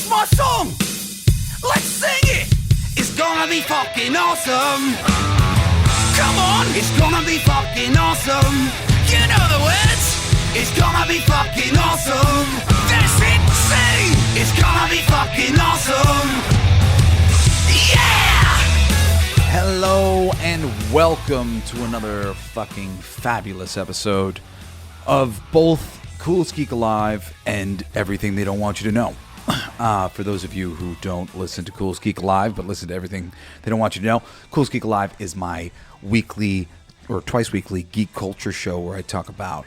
It's my song! Let's sing it! It's gonna be fucking awesome! Come on! It's gonna be fucking awesome! You know the words! It's gonna be fucking awesome! That's it! Sing! It's gonna be fucking awesome! Yeah! Hello and welcome to another fucking fabulous episode of both Coolest Geek Alive and Everything They Don't Want You to Know. For those of you who don't listen to Coolest Geek Alive but listen to Everything They Don't Want You to Know, Coolest Geek Alive is my weekly or twice weekly geek culture show where I talk about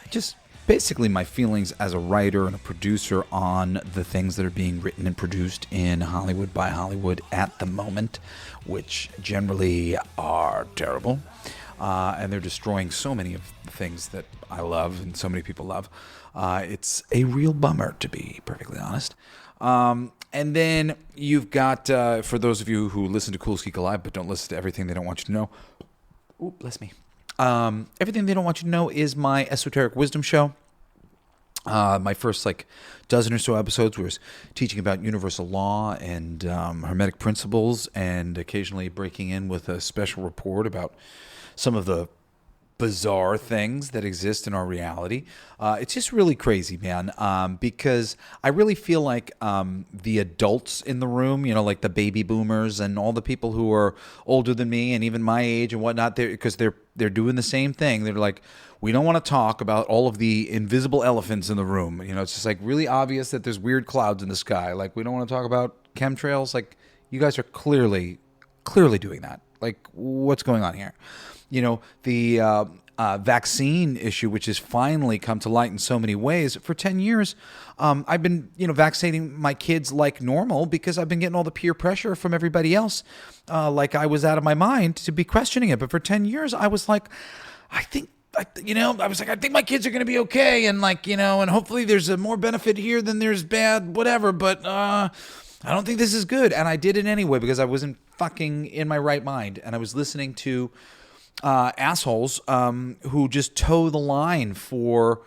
just basically my feelings as a writer and a producer on the things that are being written and produced in Hollywood by Hollywood at the moment, which generally are terrible. And they're destroying so many of the things that I love and so many people love. It's a real bummer, to be perfectly honest. And then you've got, for those of you who listen to Coolest Geek Alive but don't listen to Everything They Don't Want You to Know, ooh, bless me. Everything They Don't Want You to Know is my esoteric wisdom show. My first dozen or so episodes was teaching about universal law and hermetic principles, and occasionally breaking in with a special report about some of the bizarre things that exist in our reality. It's just really crazy, man, because I really feel like the adults in the room, you know, like the baby boomers and all the people who are older than me and even my age and whatnot, because they're doing the same thing. They're like, we don't want to talk about all of the invisible elephants in the room. You know, it's just like really obvious that there's weird clouds in the sky. Like, we don't want to talk about chemtrails. Like, you guys are clearly doing that. Like, what's going on here? You know, the vaccine issue, which has finally come to light in so many ways. For 10 years, I've been, vaccinating my kids like normal because I've been getting all the peer pressure from everybody else. Like I was out of my mind to be questioning it. But for 10 years, I was like, I think my kids are going to be okay. And and hopefully there's a more benefit here than there's bad, whatever. But I don't think this is good. And I did it anyway because I wasn't fucking in my right mind. And I was listening to assholes who just toe the line for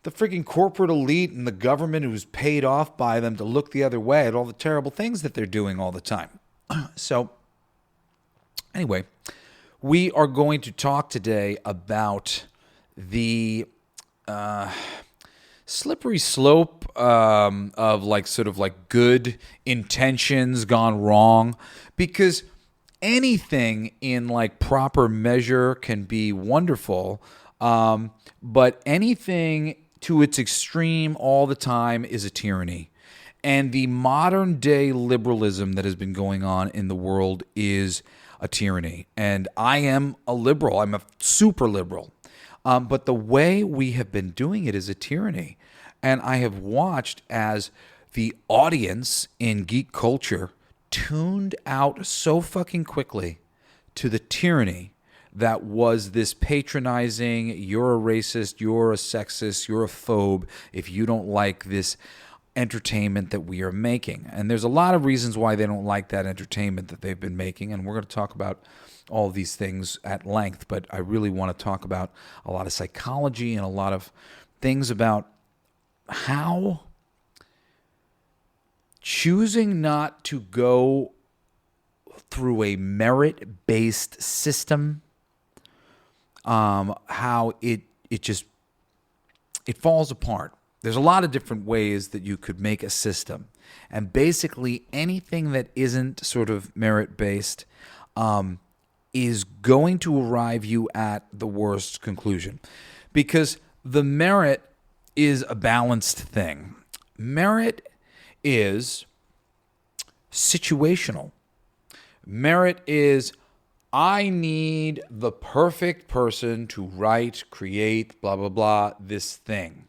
the freaking corporate elite and the government who's paid off by them to look the other way at all the terrible things that they're doing all the time. So anyway, we are going to talk today about the slippery slope of good intentions gone wrong, because anything in proper measure can be wonderful, but anything to its extreme all the time is a tyranny. And the modern day liberalism that has been going on in the world is a tyranny. And I am a liberal. I'm a super liberal. But the way we have been doing it is a tyranny. And I have watched as the audience in geek culture tuned out so fucking quickly to the tyranny that was this patronizing, you're a racist, you're a sexist, you're a phobe if you don't like this entertainment that we are making. And there's a lot of reasons why they don't like that entertainment that they've been making, and we're going to talk about all of these things at length, but I really want to talk about a lot of psychology and a lot of things about how choosing not to go through a merit-based system, how it falls apart. There's a lot of different ways that you could make a system, and basically anything that isn't sort of merit-based is going to arrive you at the worst conclusion, because the merit is a balanced thing. Merit is situational. Merit is, I need the perfect person to write, create, blah, blah, blah, this thing.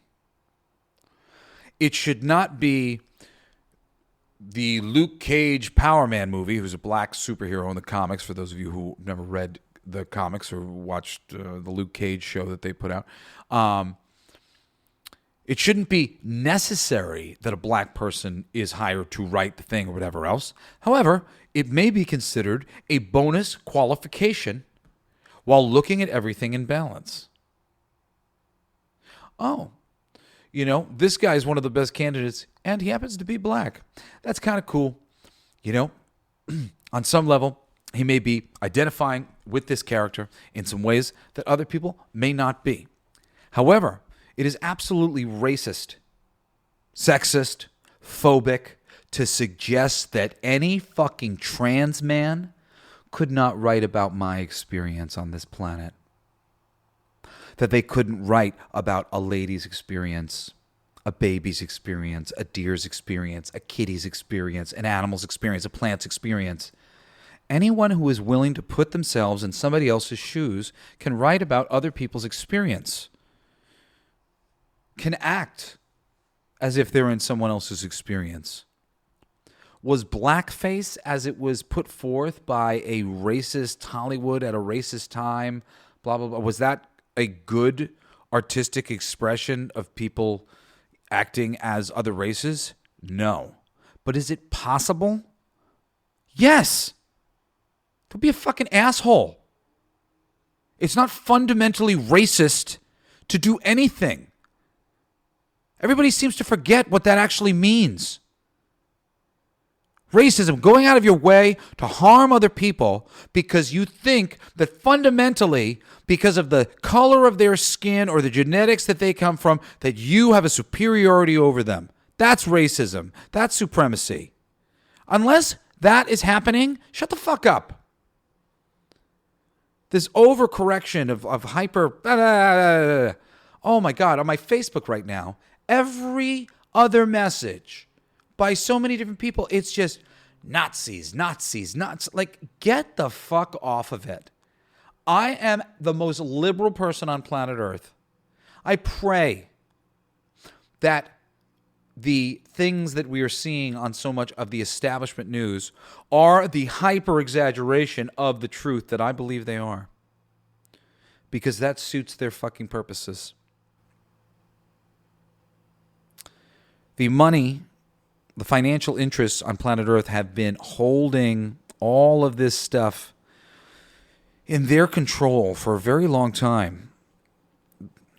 It should not be the Luke Cage Power Man movie, who's a black superhero in the comics, for those of you who never read the comics or watched the Luke Cage show that they put out. It shouldn't be necessary that a black person is hired to write the thing or whatever else. However, it may be considered a bonus qualification while looking at everything in balance. Oh, This guy's one of the best candidates, and he happens to be black. That's kind of cool. On some level, he may be identifying with this character in some ways that other people may not be. However, it is absolutely racist, sexist, phobic to suggest that any fucking trans man could not write about my experience on this planet. That they couldn't write about a lady's experience, a baby's experience, a deer's experience, a kitty's experience, an animal's experience, a plant's experience. Anyone who is willing to put themselves in somebody else's shoes can write about other people's experience, can act as if they're in someone else's experience. Was blackface, as it was put forth by a racist Hollywood at a racist time, blah, blah, blah, was that a good artistic expression of people acting as other races? No. But is it possible? Yes. Don't be a fucking asshole. It's not fundamentally racist to do anything. Everybody seems to forget what that actually means. Racism, going out of your way to harm other people because you think that fundamentally, because of the color of their skin or the genetics that they come from, that you have a superiority over them. That's racism. That's supremacy. Unless that is happening, shut the fuck up. This overcorrection of hyper... Oh my God, on my Facebook right now, every other message by so many different people, it's just Nazis. Like, get the fuck off of it. I am the most liberal person on planet Earth. I pray that the things that we are seeing on so much of the establishment news are the hyper-exaggeration of the truth that I believe they are. Because that suits their fucking purposes. The money, the financial interests on planet Earth have been holding all of this stuff in their control for a very long time.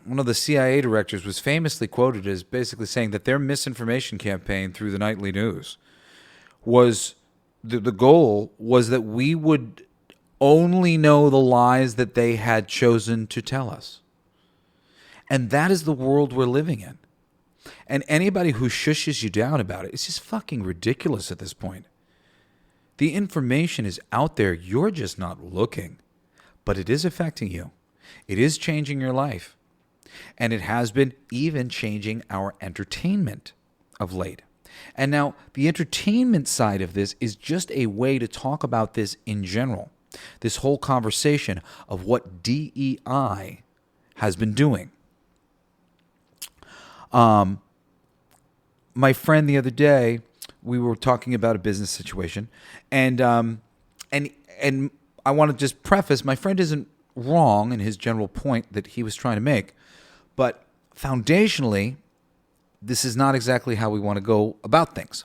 One of the CIA directors was famously quoted as basically saying that their misinformation campaign through the nightly news was, the goal was that we would only know the lies that they had chosen to tell us. And that is the world we're living in. And anybody who shushes you down about it, it's just fucking ridiculous at this point. The information is out there. You're just not looking. But it is affecting you. It is changing your life. And it has been even changing our entertainment of late. And now the entertainment side of this is just a way to talk about this in general. This whole conversation of what D.E.I. has been doing. My friend the other day, we were talking about a business situation, and I want to just preface, my friend isn't wrong in his general point that he was trying to make, but foundationally, this is not exactly how we want to go about things.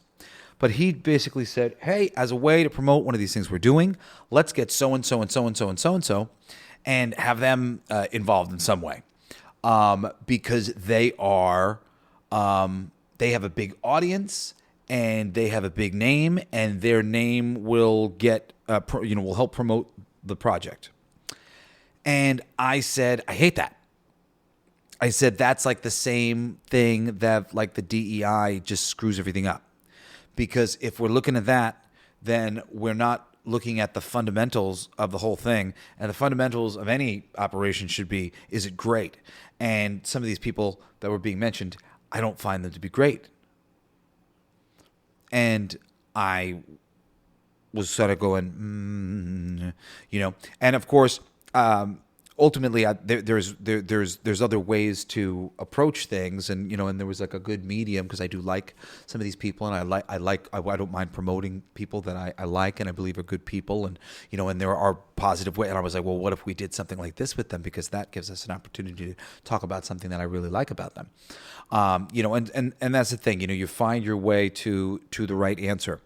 But he basically said, hey, as a way to promote one of these things we're doing, let's get so-and-so and so-and-so and so-and-so and have them involved in some way. Because they are, they have a big audience and they have a big name, and their name will get, will help promote the project. And I said, I hate that. I said, that's like the same thing that like the D.E.I. just screws everything up. Because if we're looking at that, then we're not looking at the fundamentals of the whole thing. And the fundamentals of any operation should be, is it great? And some of these people that were being mentioned, I don't find them to be great. And I was sort of going, and of course, ultimately, there's other ways to approach things, and and there was like a good medium, because I do like some of these people, and I don't mind promoting people that I like and I believe are good people, and and there are positive ways. And I was like, well, what if we did something like this with them, because that gives us an opportunity to talk about something that I really like about them, and that's the thing, you find your way to the right answer,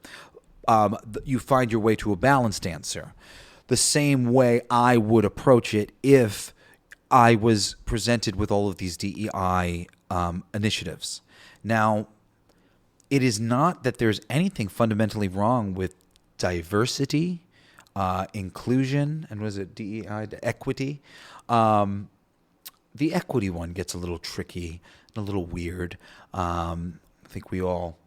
you find your way to a balanced answer. The same way I would approach it if I was presented with all of these DEI initiatives. Now, it is not that there's anything fundamentally wrong with diversity, inclusion, and was it DEI, equity? The equity one gets a little tricky and a little weird. I think we all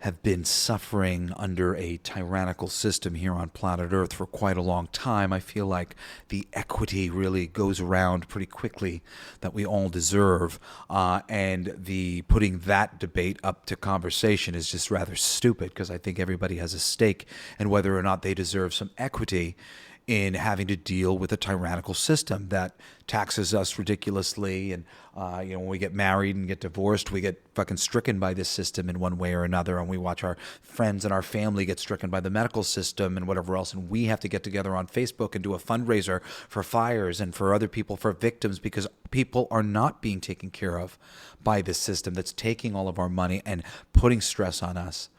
have been suffering under a tyrannical system here on planet Earth for quite a long time. I feel like the equity really goes around pretty quickly that we all deserve, and the putting that debate up to conversation is just rather stupid, because I think everybody has a stake in whether or not they deserve some equity in having to deal with a tyrannical system that taxes us ridiculously. And, when we get married and get divorced, we get fucking stricken by this system in one way or another. And we watch our friends and our family get stricken by the medical system and whatever else. And we have to get together on Facebook and do a fundraiser for fires and for other people, for victims, because people are not being taken care of by this system that's taking all of our money and putting stress on us,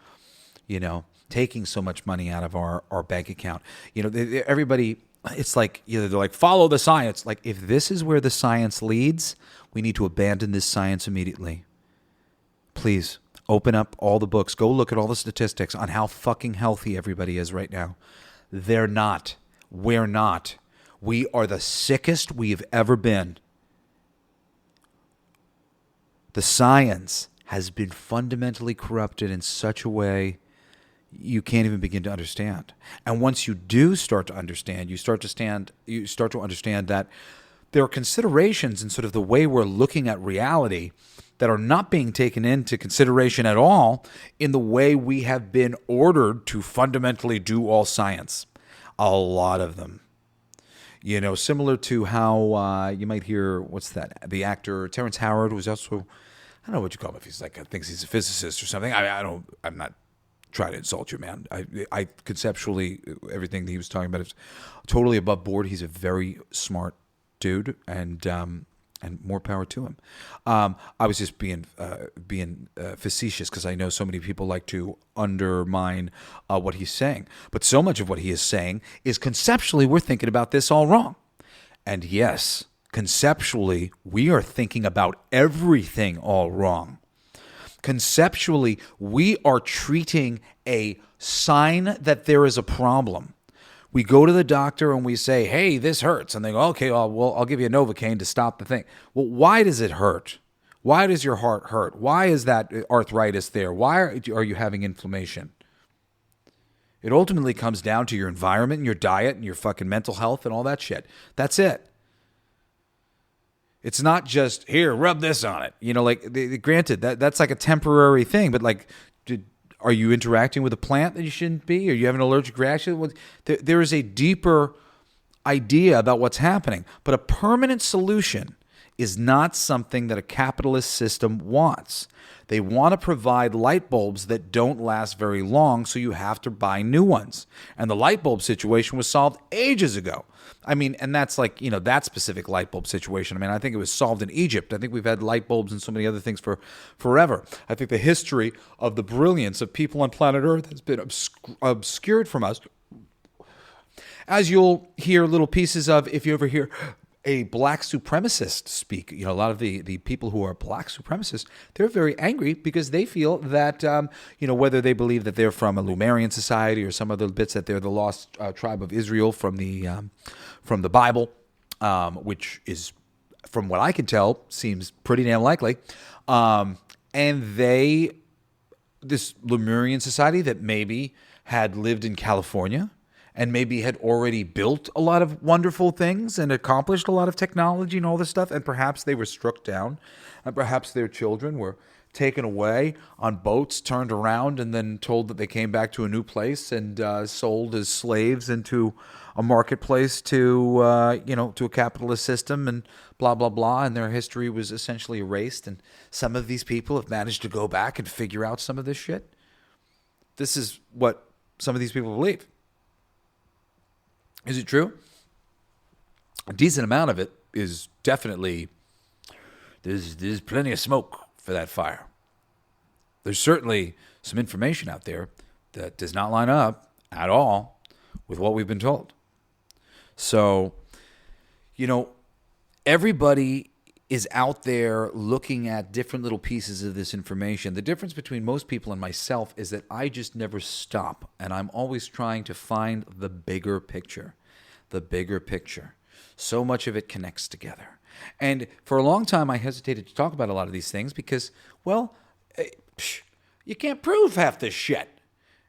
taking so much money out of our bank account. Everybody, it's like, they're like, follow the science. Like, if this is where the science leads, we need to abandon this science immediately. Please, open up all the books. Go look at all the statistics on how fucking healthy everybody is right now. They're not. We're not. We are the sickest we've ever been. The science has been fundamentally corrupted in such a way you can't even begin to understand. And once you do start to understand, you start to understand that there are considerations in sort of the way we're looking at reality that are not being taken into consideration at all in the way we have been ordered to fundamentally do all science. A lot of them. Similar to how you might hear, the actor Terrence Howard, who's also, I don't know what you call him, if he's thinks he's a physicist or something. I'm not try to insult you, man. I conceptually, everything that he was talking about is totally above board. He's a very smart dude, and more power to him. I was just being facetious, because I know so many people like to undermine what he's saying. But so much of what he is saying is conceptually we're thinking about this all wrong. And yes, conceptually we are thinking about everything all wrong. Conceptually, we are treating a sign that there is a problem. We go to the doctor and we say, hey, this hurts. And they go, okay, well, I'll give you a Novocaine to stop the thing. Well, why does it hurt? Why does your heart hurt? Why is that arthritis there? Why are you having inflammation? It ultimately comes down to your environment and your diet and your fucking mental health and all that shit. That's it. It's not just, here, rub this on it. Granted, that's like a temporary thing, but are you interacting with a plant that you shouldn't be? Are you having an allergic reaction? There is a deeper idea about what's happening, but a permanent solution is not something that a capitalist system wants. They want to provide light bulbs that don't last very long, so you have to buy new ones. And the light bulb situation was solved ages ago. And that's that specific light bulb situation. I think it was solved in Egypt. I think we've had light bulbs and so many other things for forever. I think the history of the brilliance of people on planet Earth has been obscured from us. As you'll hear little pieces of, if you ever hear a black supremacist speak, a lot of the people who are black supremacists, they're very angry because they feel that, whether they believe that they're from a Lumerian society or some other bits that they're the lost tribe of Israel from the Bible, which is, from what I can tell, seems pretty damn likely. And this Lemurian society that maybe had lived in California and maybe had already built a lot of wonderful things and accomplished a lot of technology and all this stuff, and perhaps they were struck down, and perhaps their children were taken away on boats, turned around, and then told that they came back to a new place and sold as slaves into a marketplace to a capitalist system, and blah, blah, blah, and their history was essentially erased, and some of these people have managed to go back and figure out some of this shit. This is what some of these people believe. Is it true? A decent amount of it is definitely, there's plenty of smoke for that fire. There's certainly some information out there that does not line up at all with what we've been told. So, everybody is out there looking at different little pieces of this information. The difference between most people and myself is that I just never stop, and I'm always trying to find the bigger picture. The bigger picture. So much of it connects together. And for a long time, I hesitated to talk about a lot of these things because, well, you can't prove half this shit.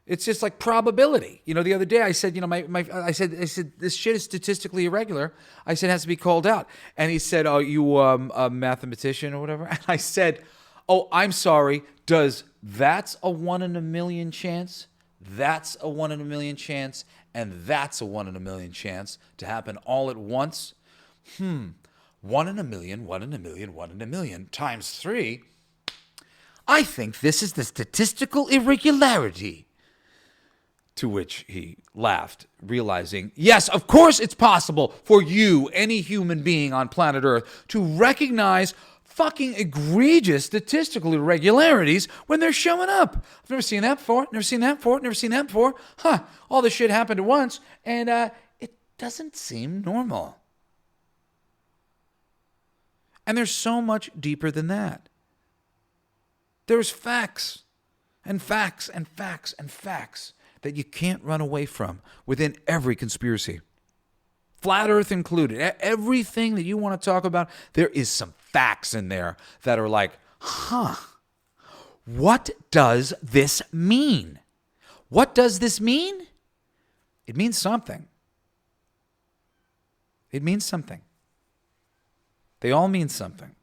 It's just like probability. You know, the other day I said, I said this shit is statistically irregular. I said it has to be called out. And he said, "Oh, you a mathematician or whatever?" And I said, "Oh, I'm sorry. That's a 1 in a million chance? That's a 1 in a million chance, and that's a 1 in a million chance to happen all at once? 1 in a million, 1 in a million, 1 in a million times 3. I think this is the statistical irregularity." To which he laughed, realizing, yes, of course it's possible for you, any human being on planet Earth, to recognize fucking egregious statistical irregularities when they're showing up. I've never seen that before, never seen that before, never seen that before. All this shit happened at once, and it doesn't seem normal. And there's so much deeper than that. There's facts and facts and facts and facts that you can't run away from within every conspiracy. Flat Earth included. Everything that you want to talk about, there is some facts in there that are like, what does this mean? What does this mean? It means something. It means something. They all mean something.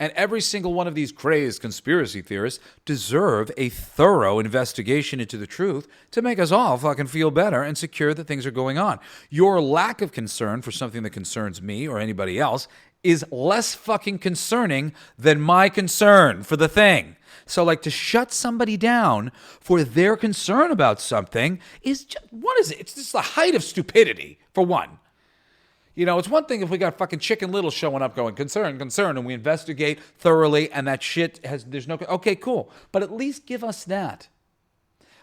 And every single one of these crazed conspiracy theorists deserve a thorough investigation into the truth to make us all fucking feel better and secure that things are going on. Your lack of concern for something that concerns me or anybody else is less fucking concerning than my concern for the thing. So like to shut somebody down for their concern about something is just, what is it? It's just the height of stupidity, for one. You know, it's one thing if we got fucking Chicken Little showing up going, concern, and we investigate thoroughly and that shit there's no, okay, cool. But at least give us that.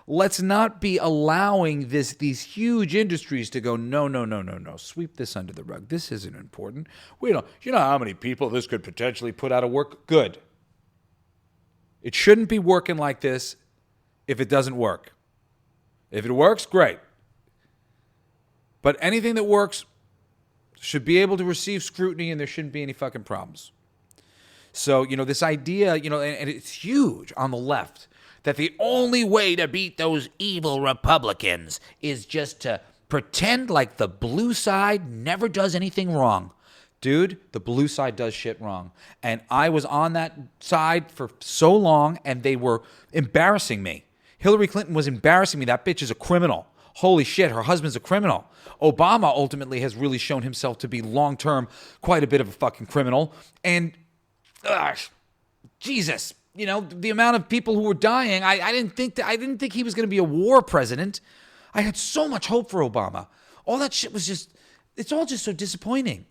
Let's not be allowing these huge industries to go, no, sweep this under the rug. This isn't important. You know how many people this could potentially put out of work? Good. It shouldn't be working like this if it doesn't work. If it works, great. But anything that works should be able to receive scrutiny, and there shouldn't be any fucking problems. So, this idea, and it's huge on the left, that the only way to beat those evil Republicans is just to pretend like the blue side never does anything wrong. Dude, the blue side does shit wrong. And I was on that side for so long, and they were embarrassing me. Hillary Clinton was embarrassing me. That bitch is a criminal. Holy shit, her husband's a criminal. Obama ultimately has really shown himself to be long-term quite a bit of a fucking criminal. And, Jesus, the amount of people who were dying, I didn't think he was going to be a war president. I had so much hope for Obama. All that shit was it's all just so disappointing.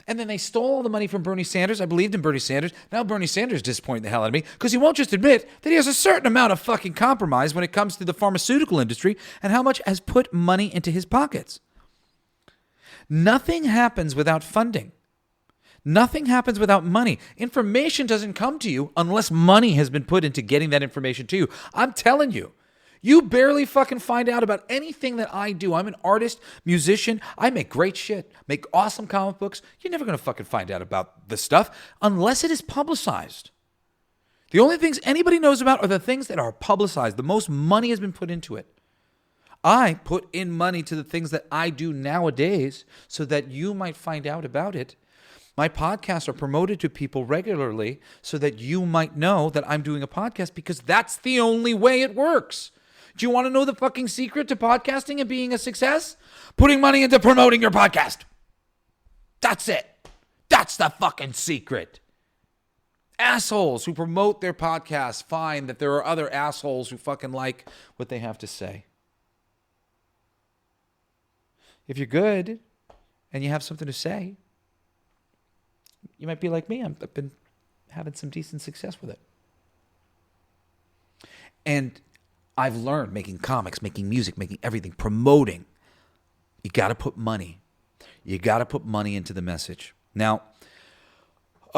And then they stole all the money from Bernie Sanders. I believed in Bernie Sanders. Now Bernie Sanders is disappointing the hell out of me because he won't just admit that he has a certain amount of fucking compromise when it comes to the pharmaceutical industry and how much has put money into his pockets. Nothing happens without funding. Nothing happens without money. Information doesn't come to you unless money has been put into getting that information to you. I'm telling you. You barely fucking find out about anything that I do. I'm an artist, musician. I make great shit, make awesome comic books. You're never going to fucking find out about this stuff unless it is publicized. The only things anybody knows about are the things that are publicized. The most money has been put into it. I put in money to the things that I do nowadays so that you might find out about it. My podcasts are promoted to people regularly so that you might know that I'm doing a podcast because that's the only way it works. Do you want to know the fucking secret to podcasting and being a success? Putting money into promoting your podcast. That's it. That's the fucking secret. Assholes who promote their podcasts find that there are other assholes who fucking like what they have to say. If you're good and you have something to say, you might be like me. I've been having some decent success with it. And I've learned making comics, making music, making everything, promoting. You got to put money. You got to put money into the message. Now,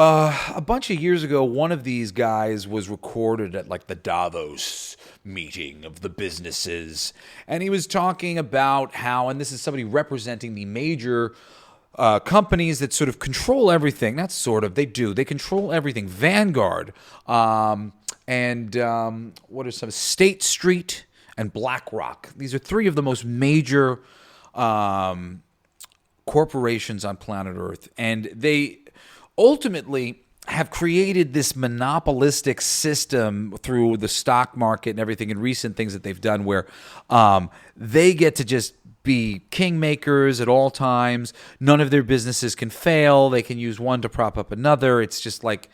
A bunch of years ago, one of these guys was recorded at like the Davos meeting of the businesses. And he was talking about how, and this is somebody representing the major companies that sort of control everything. Not sort of, they do. They control everything. Vanguard, and what are some? State Street and BlackRock. These are three of the most major corporations on planet Earth. And they ultimately have created this monopolistic system through the stock market and everything, and recent things that they've done where they get to just be kingmakers at all times. None of their businesses can fail. They can use one to prop up another. It's just like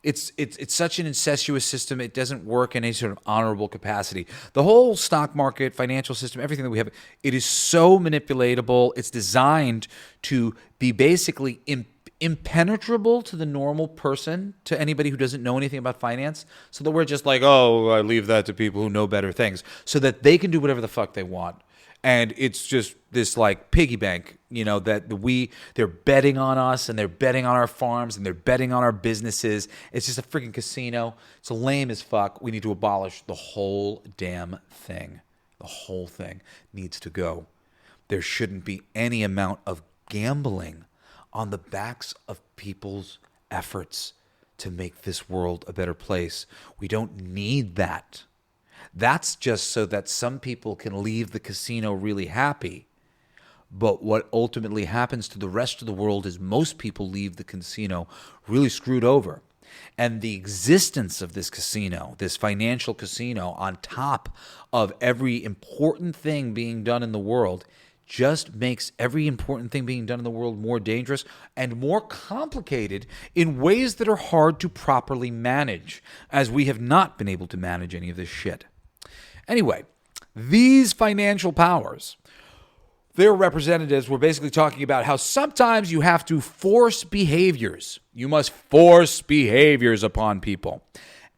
it's such an incestuous system. It doesn't work in any sort of honorable capacity. The whole stock market, financial system, everything that we have, it is so manipulatable. It's designed to be basically impenetrable to the normal person, to anybody who doesn't know anything about finance, so that we're just like, oh, I leave that to people who know better things, so that they can do whatever the fuck they want. And it's just this like piggy bank, that they're betting on us, and they're betting on our farms, and they're betting on our businesses. It's just a freaking casino. It's lame as fuck. We need to abolish the whole damn thing. The whole thing needs to go. There shouldn't be any amount of gambling on the backs of people's efforts to make this world a better place. We don't need that. That's just so that some people can leave the casino really happy. But what ultimately happens to the rest of the world is most people leave the casino really screwed over. And the existence of this casino, this financial casino, on top of every important thing being done in the world, just makes every important thing being done in the world more dangerous and more complicated in ways that are hard to properly manage, as we have not been able to manage any of this shit. Anyway, these financial powers, their representatives were basically talking about how sometimes you have to force behaviors. You must force behaviors upon people.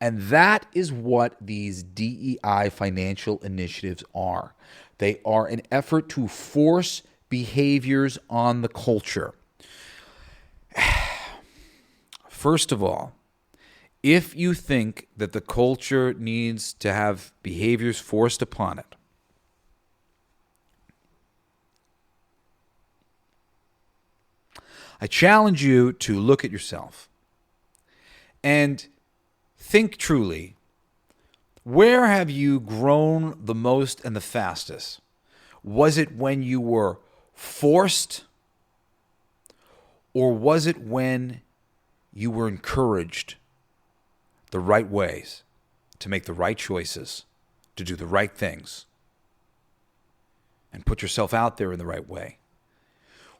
And that is what these DEI financial initiatives are. They are an effort to force behaviors on the culture. First of all, if you think that the culture needs to have behaviors forced upon it, I challenge you to look at yourself and think truly, where have you grown the most and the fastest? Was it when you were forced, or was it when you were encouraged the right ways, to make the right choices, to do the right things, and put yourself out there in the right way?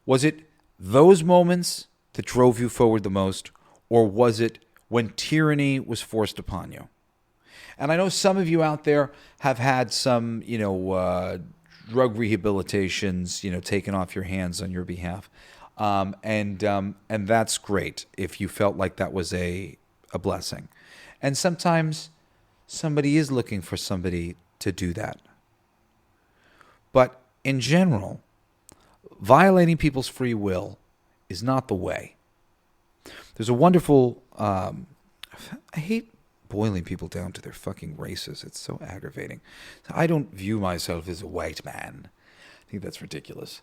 Was it those moments that drove you forward the most, or was it when tyranny was forced upon you? And I know some of you out there have had some, drug rehabilitations, taken off your hands on your behalf. And that's great if you felt like that was a blessing. And sometimes somebody is looking for somebody to do that. But in general, violating people's free will is not the way. There's a wonderful, I hate boiling people down to their fucking races. It's so aggravating. I don't view myself as a white man. I think that's ridiculous.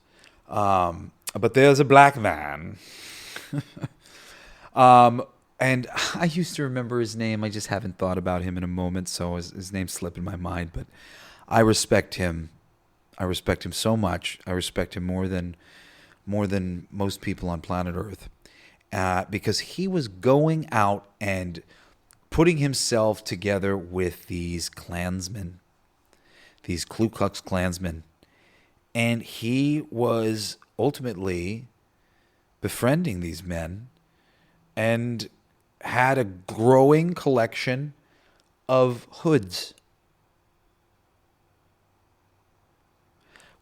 But there's a black man. And I used to remember his name. I just haven't thought about him in a moment, so his name slipped in my mind. But I respect him. I respect him so much. I respect him more than most people on planet Earth, because he was going out and putting himself together with these Klansmen, these Ku Klux Klansmen, and he was ultimately befriending these men and had a growing collection of hoods.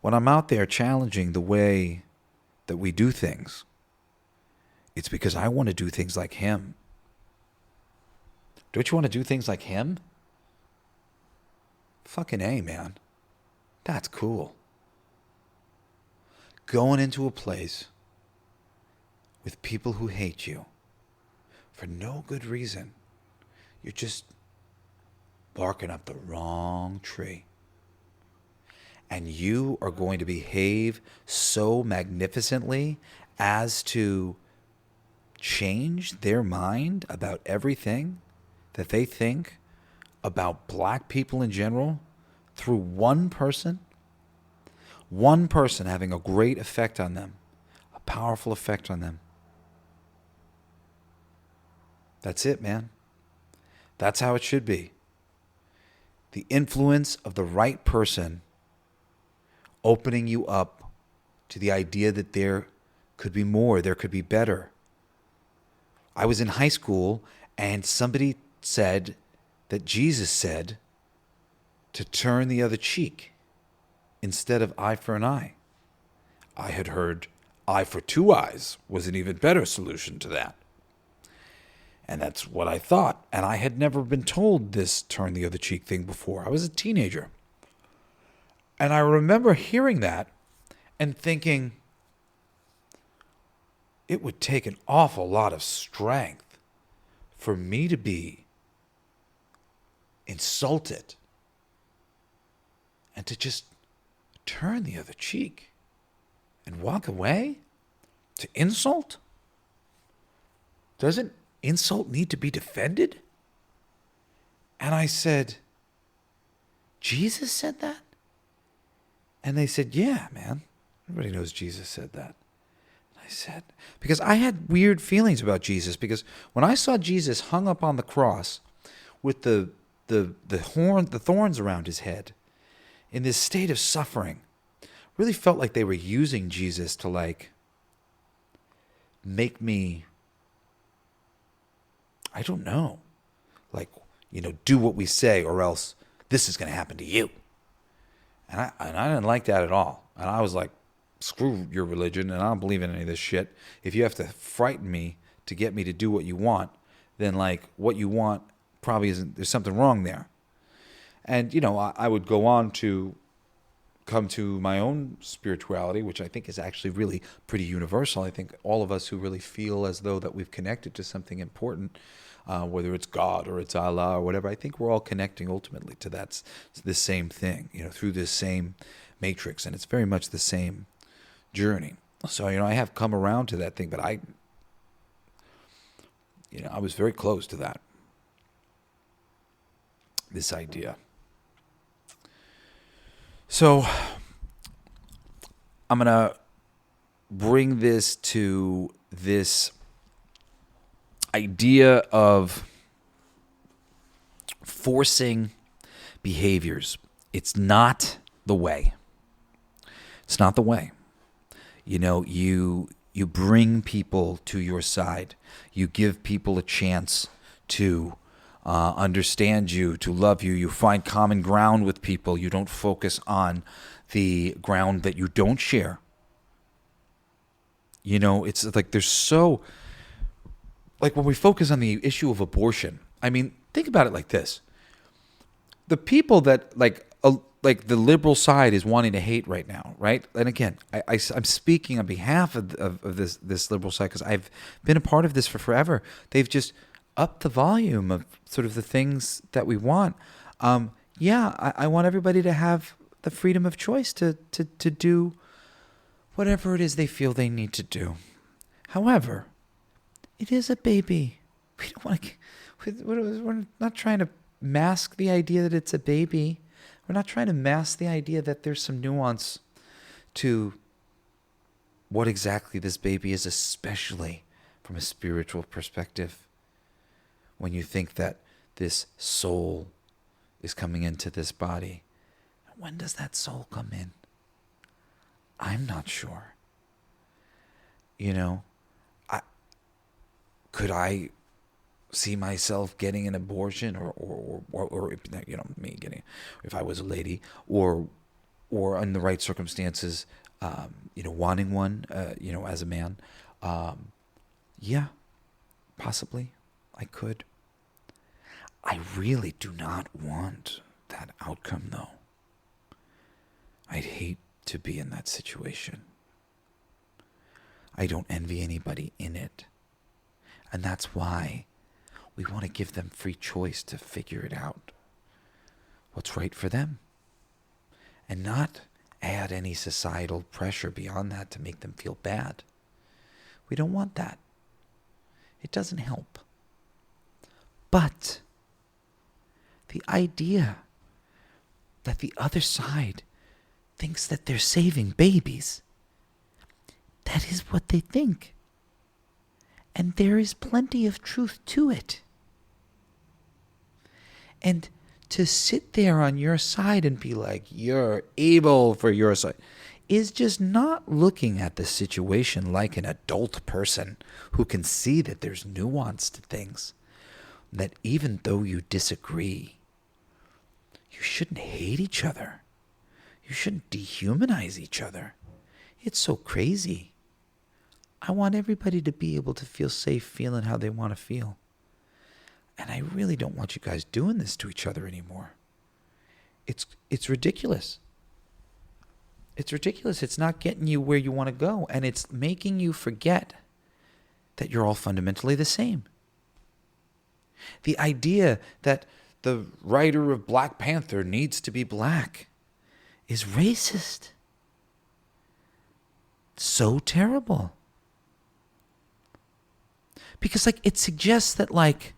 When I'm out there challenging the way that we do things, it's because I want to do things like him. Don't you want to do things like him? Fucking A, man. That's cool. Going into a place with people who hate you for no good reason. You're just barking up the wrong tree. And you are going to behave so magnificently as to change their mind about everything that they think about black people in general through one person having a great effect on them, a powerful effect on them. That's it, man. That's how it should be. The influence of the right person opening you up to the idea that there could be more, there could be better. I was in high school and somebody said that Jesus said to turn the other cheek instead of eye for an eye. I had heard eye for two eyes was an even better solution to that. And that's what I thought. And I had never been told this turn the other cheek thing before. I was a teenager. And I remember hearing that and thinking, it would take an awful lot of strength for me to be insulted and to just turn the other cheek and walk away to insult? Doesn't insult need to be defended? And I said, Jesus said that? And they said, yeah, man. Everybody knows Jesus said that. And I said, because I had weird feelings about Jesus, because when I saw Jesus hung up on the cross with the thorns around his head in this state of suffering, really felt like they were using Jesus to like make me, I don't know, like, do what we say or else this is going to happen to you. And I didn't like that at all. And I was like, screw your religion, and I don't believe in any of this shit. If you have to frighten me to get me to do what you want, then like what you want probably isn't, there's something wrong there. And, I would go on to come to my own spirituality, which I think is actually really pretty universal. I think all of us who really feel as though that we've connected to something important, whether it's God or it's Allah or whatever, I think we're all connecting ultimately to the same thing, through this same matrix, and it's very much the same journey. So, I have come around to that thing, but I was very close to that, this idea. So I'm going to bring this to this idea of forcing behaviors. It's not the way. It's not the way. You bring people to your side. You give people a chance to understand you, to love you. You find common ground with people. You don't focus on the ground that you don't share. It's like there's so... Like when we focus on the issue of abortion, I mean, think about it like this. The people that like the liberal side is wanting to hate right now, right? And again, I'm speaking on behalf of this liberal side because I've been a part of this for forever. They've just upped the volume of sort of the things that we want. I want everybody to have the freedom of choice to do whatever it is they feel they need to do. However, it is a baby. We don't want to. We're not trying to mask the idea that it's a baby. We're not trying to mask the idea that there's some nuance to what exactly this baby is, especially from a spiritual perspective. When you think that this soul is coming into this body, when does that soul come in? I'm not sure. Could I see myself getting an abortion or me getting, if I was a lady, or in the right circumstances, wanting one, as a man? Yeah, possibly I could. I really do not want that outcome, though. I'd hate to be in that situation. I don't envy anybody in it. And that's why we want to give them free choice to figure it out, what's right for them, and not add any societal pressure beyond that to make them feel bad. We don't want that. It doesn't help. But the idea that the other side thinks that they're saving babies, that is what they think. And there is plenty of truth to it. And to sit there on your side and be like, you're evil for your side, is just not looking at the situation like an adult person who can see that there's nuance to things. That even though you disagree, you shouldn't hate each other. You shouldn't dehumanize each other. It's so crazy. I want everybody to be able to feel safe feeling how they want to feel. And I really don't want you guys doing this to each other anymore. It's ridiculous. It's ridiculous. It's not getting you where you want to go. And it's making you forget that you're all fundamentally the same. The idea that the writer of Black Panther needs to be black is racist. So terrible. Because, like, it suggests that, like,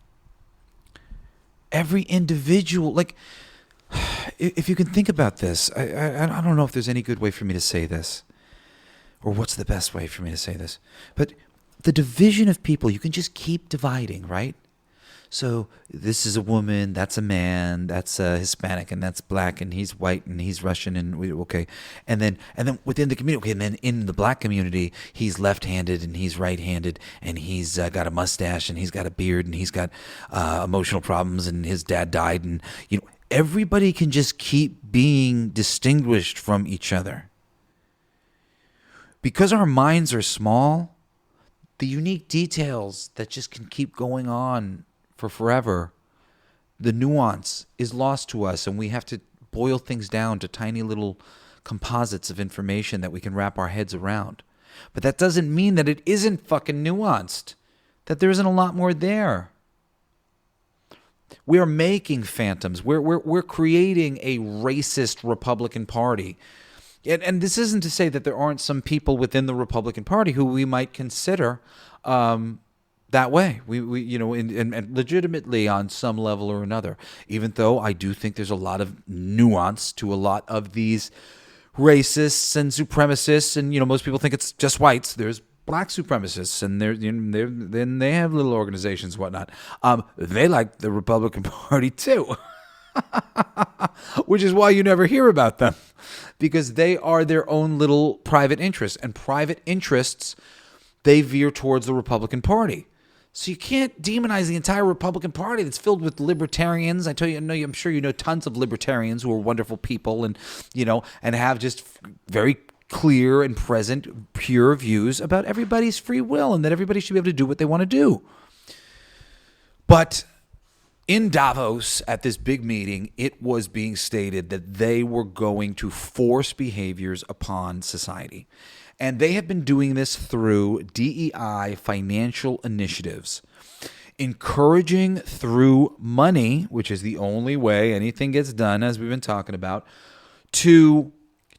every individual, like, if you can think about this, I don't know if there's any good way for me to say this, or what's the best way for me to say this, but the division of people, you can just keep dividing, right? So this is a woman, that's a man, that's Hispanic, and that's black, and he's white, and he's Russian, and okay, and then within the community, okay, and then in the black community, he's left-handed and he's right-handed, and he's got a mustache, and he's got a beard, and he's got emotional problems, and his dad died, and everybody can just keep being distinguished from each other because our minds are small. The unique details that just can keep going on for forever, the nuance is lost to us, and we have to boil things down to tiny little composites of information that we can wrap our heads around. But that doesn't mean that it isn't fucking nuanced, that there isn't a lot more there. We're making phantoms. We're creating a racist Republican Party. And this isn't to say that there aren't some people within the Republican Party who we might consider that way, and legitimately on some level or another, even though I do think there's a lot of nuance to a lot of these racists and supremacists, and most people think it's just whites. There's black supremacists, and then they have little organizations and whatnot. They like the Republican Party too, which is why you never hear about them, because they are their own little private interests, and private interests, they veer towards the Republican Party. So you can't demonize the entire Republican Party that's filled with libertarians. I'm sure you know tons of libertarians who are wonderful people, and and have just very clear and present, pure views about everybody's free will and that everybody should be able to do what they want to do. But in Davos at this big meeting, it was being stated that they were going to force behaviors upon society. And they have been doing this through DEI financial initiatives, encouraging through money, which is the only way anything gets done, as we've been talking about, to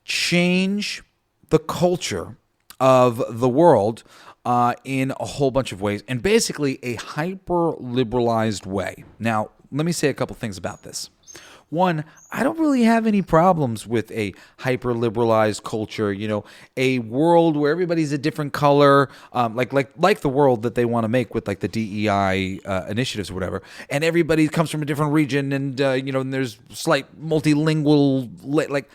change the culture of the world in a whole bunch of ways, and basically a hyper-liberalized way. Now, let me say a couple things about this. One, I don't really have any problems with a hyper-liberalized culture, a world where everybody's a different color, like the world that they want to make with like the DEI initiatives or whatever, and everybody comes from a different region, and and there's slight multilingual,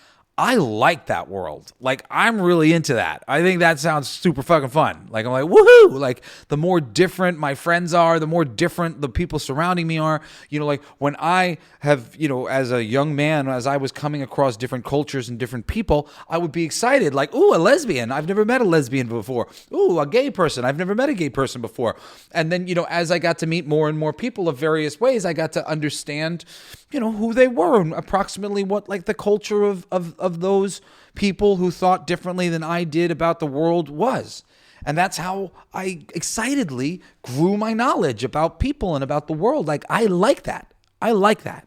I like that world. Like, I'm really into that. I think that sounds super fucking fun. Like, I'm like, woohoo! Like, the more different my friends are, the more different the people surrounding me are. Like, when I have, as a young man, as I was coming across different cultures and different people, I would be excited. Like, ooh, a lesbian. I've never met a lesbian before. Ooh, a gay person. I've never met a gay person before. And then, as I got to meet more and more people of various ways, I got to understand, who they were and approximately what, like, the culture of those people who thought differently than I did about the world was. And that's how I excitedly grew my knowledge about people and about the world. Like, I like that. I like that.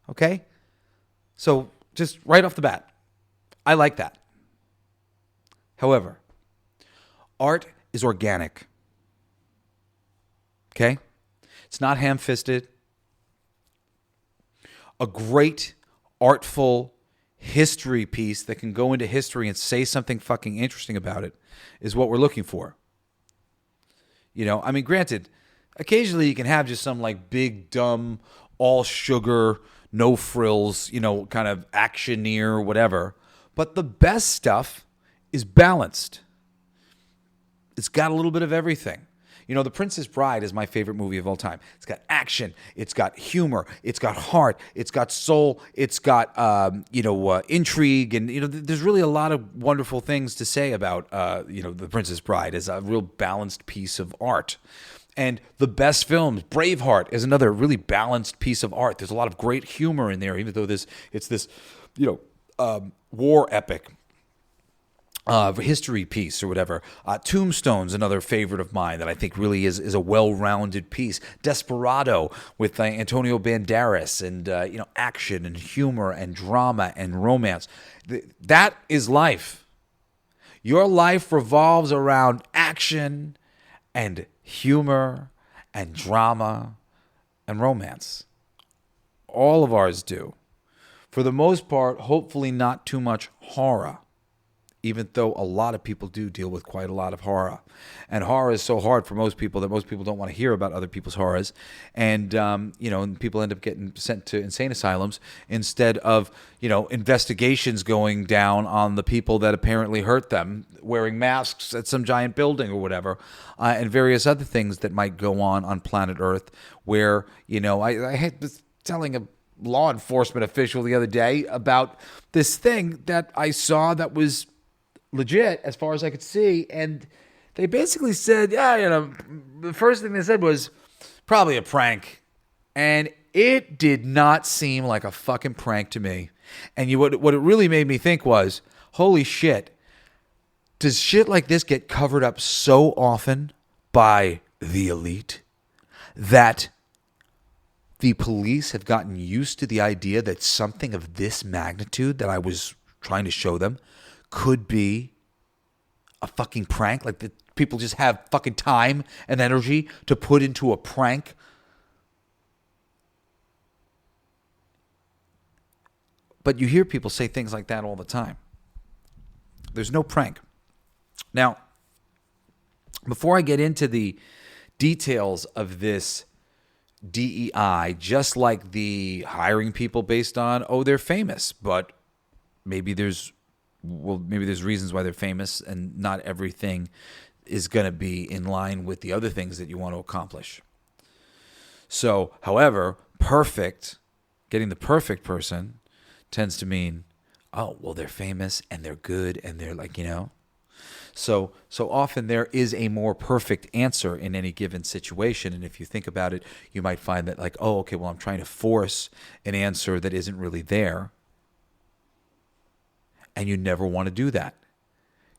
Okay? So just right off the bat, I like that. However, art is organic. Okay? It's not ham-fisted. A great, artful history piece that can go into history and say something fucking interesting about it is what we're looking for. You know, I mean, granted, occasionally you can have just some like big, dumb, all sugar, no frills, you know, kind of actioneer, whatever. But the best stuff is balanced. It's got a little bit of everything. You know, The Princess Bride is my favorite movie of all time. It's got action. It's got humor. It's got heart. It's got soul. It's got, intrigue. And, you know, there's really a lot of wonderful things to say about, The Princess Bride as a real balanced piece of art. And the best films, Braveheart is another really balanced piece of art. There's a lot of great humor in there, even though it's this, war epic. History piece or whatever. Tombstone's another favorite of mine that I think really is a well-rounded piece. Desperado with Antonio Banderas and action and humor and drama and romance. That is life. Your life revolves around action and humor and drama and romance. All of ours do. For the most part, hopefully not too much horror. Even though a lot of people do deal with quite a lot of horror. And horror is so hard for most people that most people don't want to hear about other people's horrors. And, and people end up getting sent to insane asylums instead of, investigations going down on the people that apparently hurt them, wearing masks at some giant building or whatever, and various other things that might go on planet Earth where, I had this telling a law enforcement official the other day about this thing that I saw that was legit as far as I could see, and they basically said, the first thing they said was probably a prank, and it did not seem like a fucking prank to me. And what it really made me think was, holy shit, does shit like this get covered up so often by the elite that the police have gotten used to the idea that something of this magnitude that I was trying to show them could be a fucking prank? Like, the people just have fucking time and energy to put into a prank? But you hear people say things like that all the time. There's no prank. Now, before I get into the details of this DEI, just like the hiring people based on, they're famous, but maybe there's reasons why they're famous, and not everything is going to be in line with the other things that you want to accomplish. So, however, getting the perfect person tends to mean, they're famous and they're good and they're like, So often there is a more perfect answer in any given situation. And if you think about it, you might find that like, I'm trying to force an answer that isn't really there. And you never want to do that.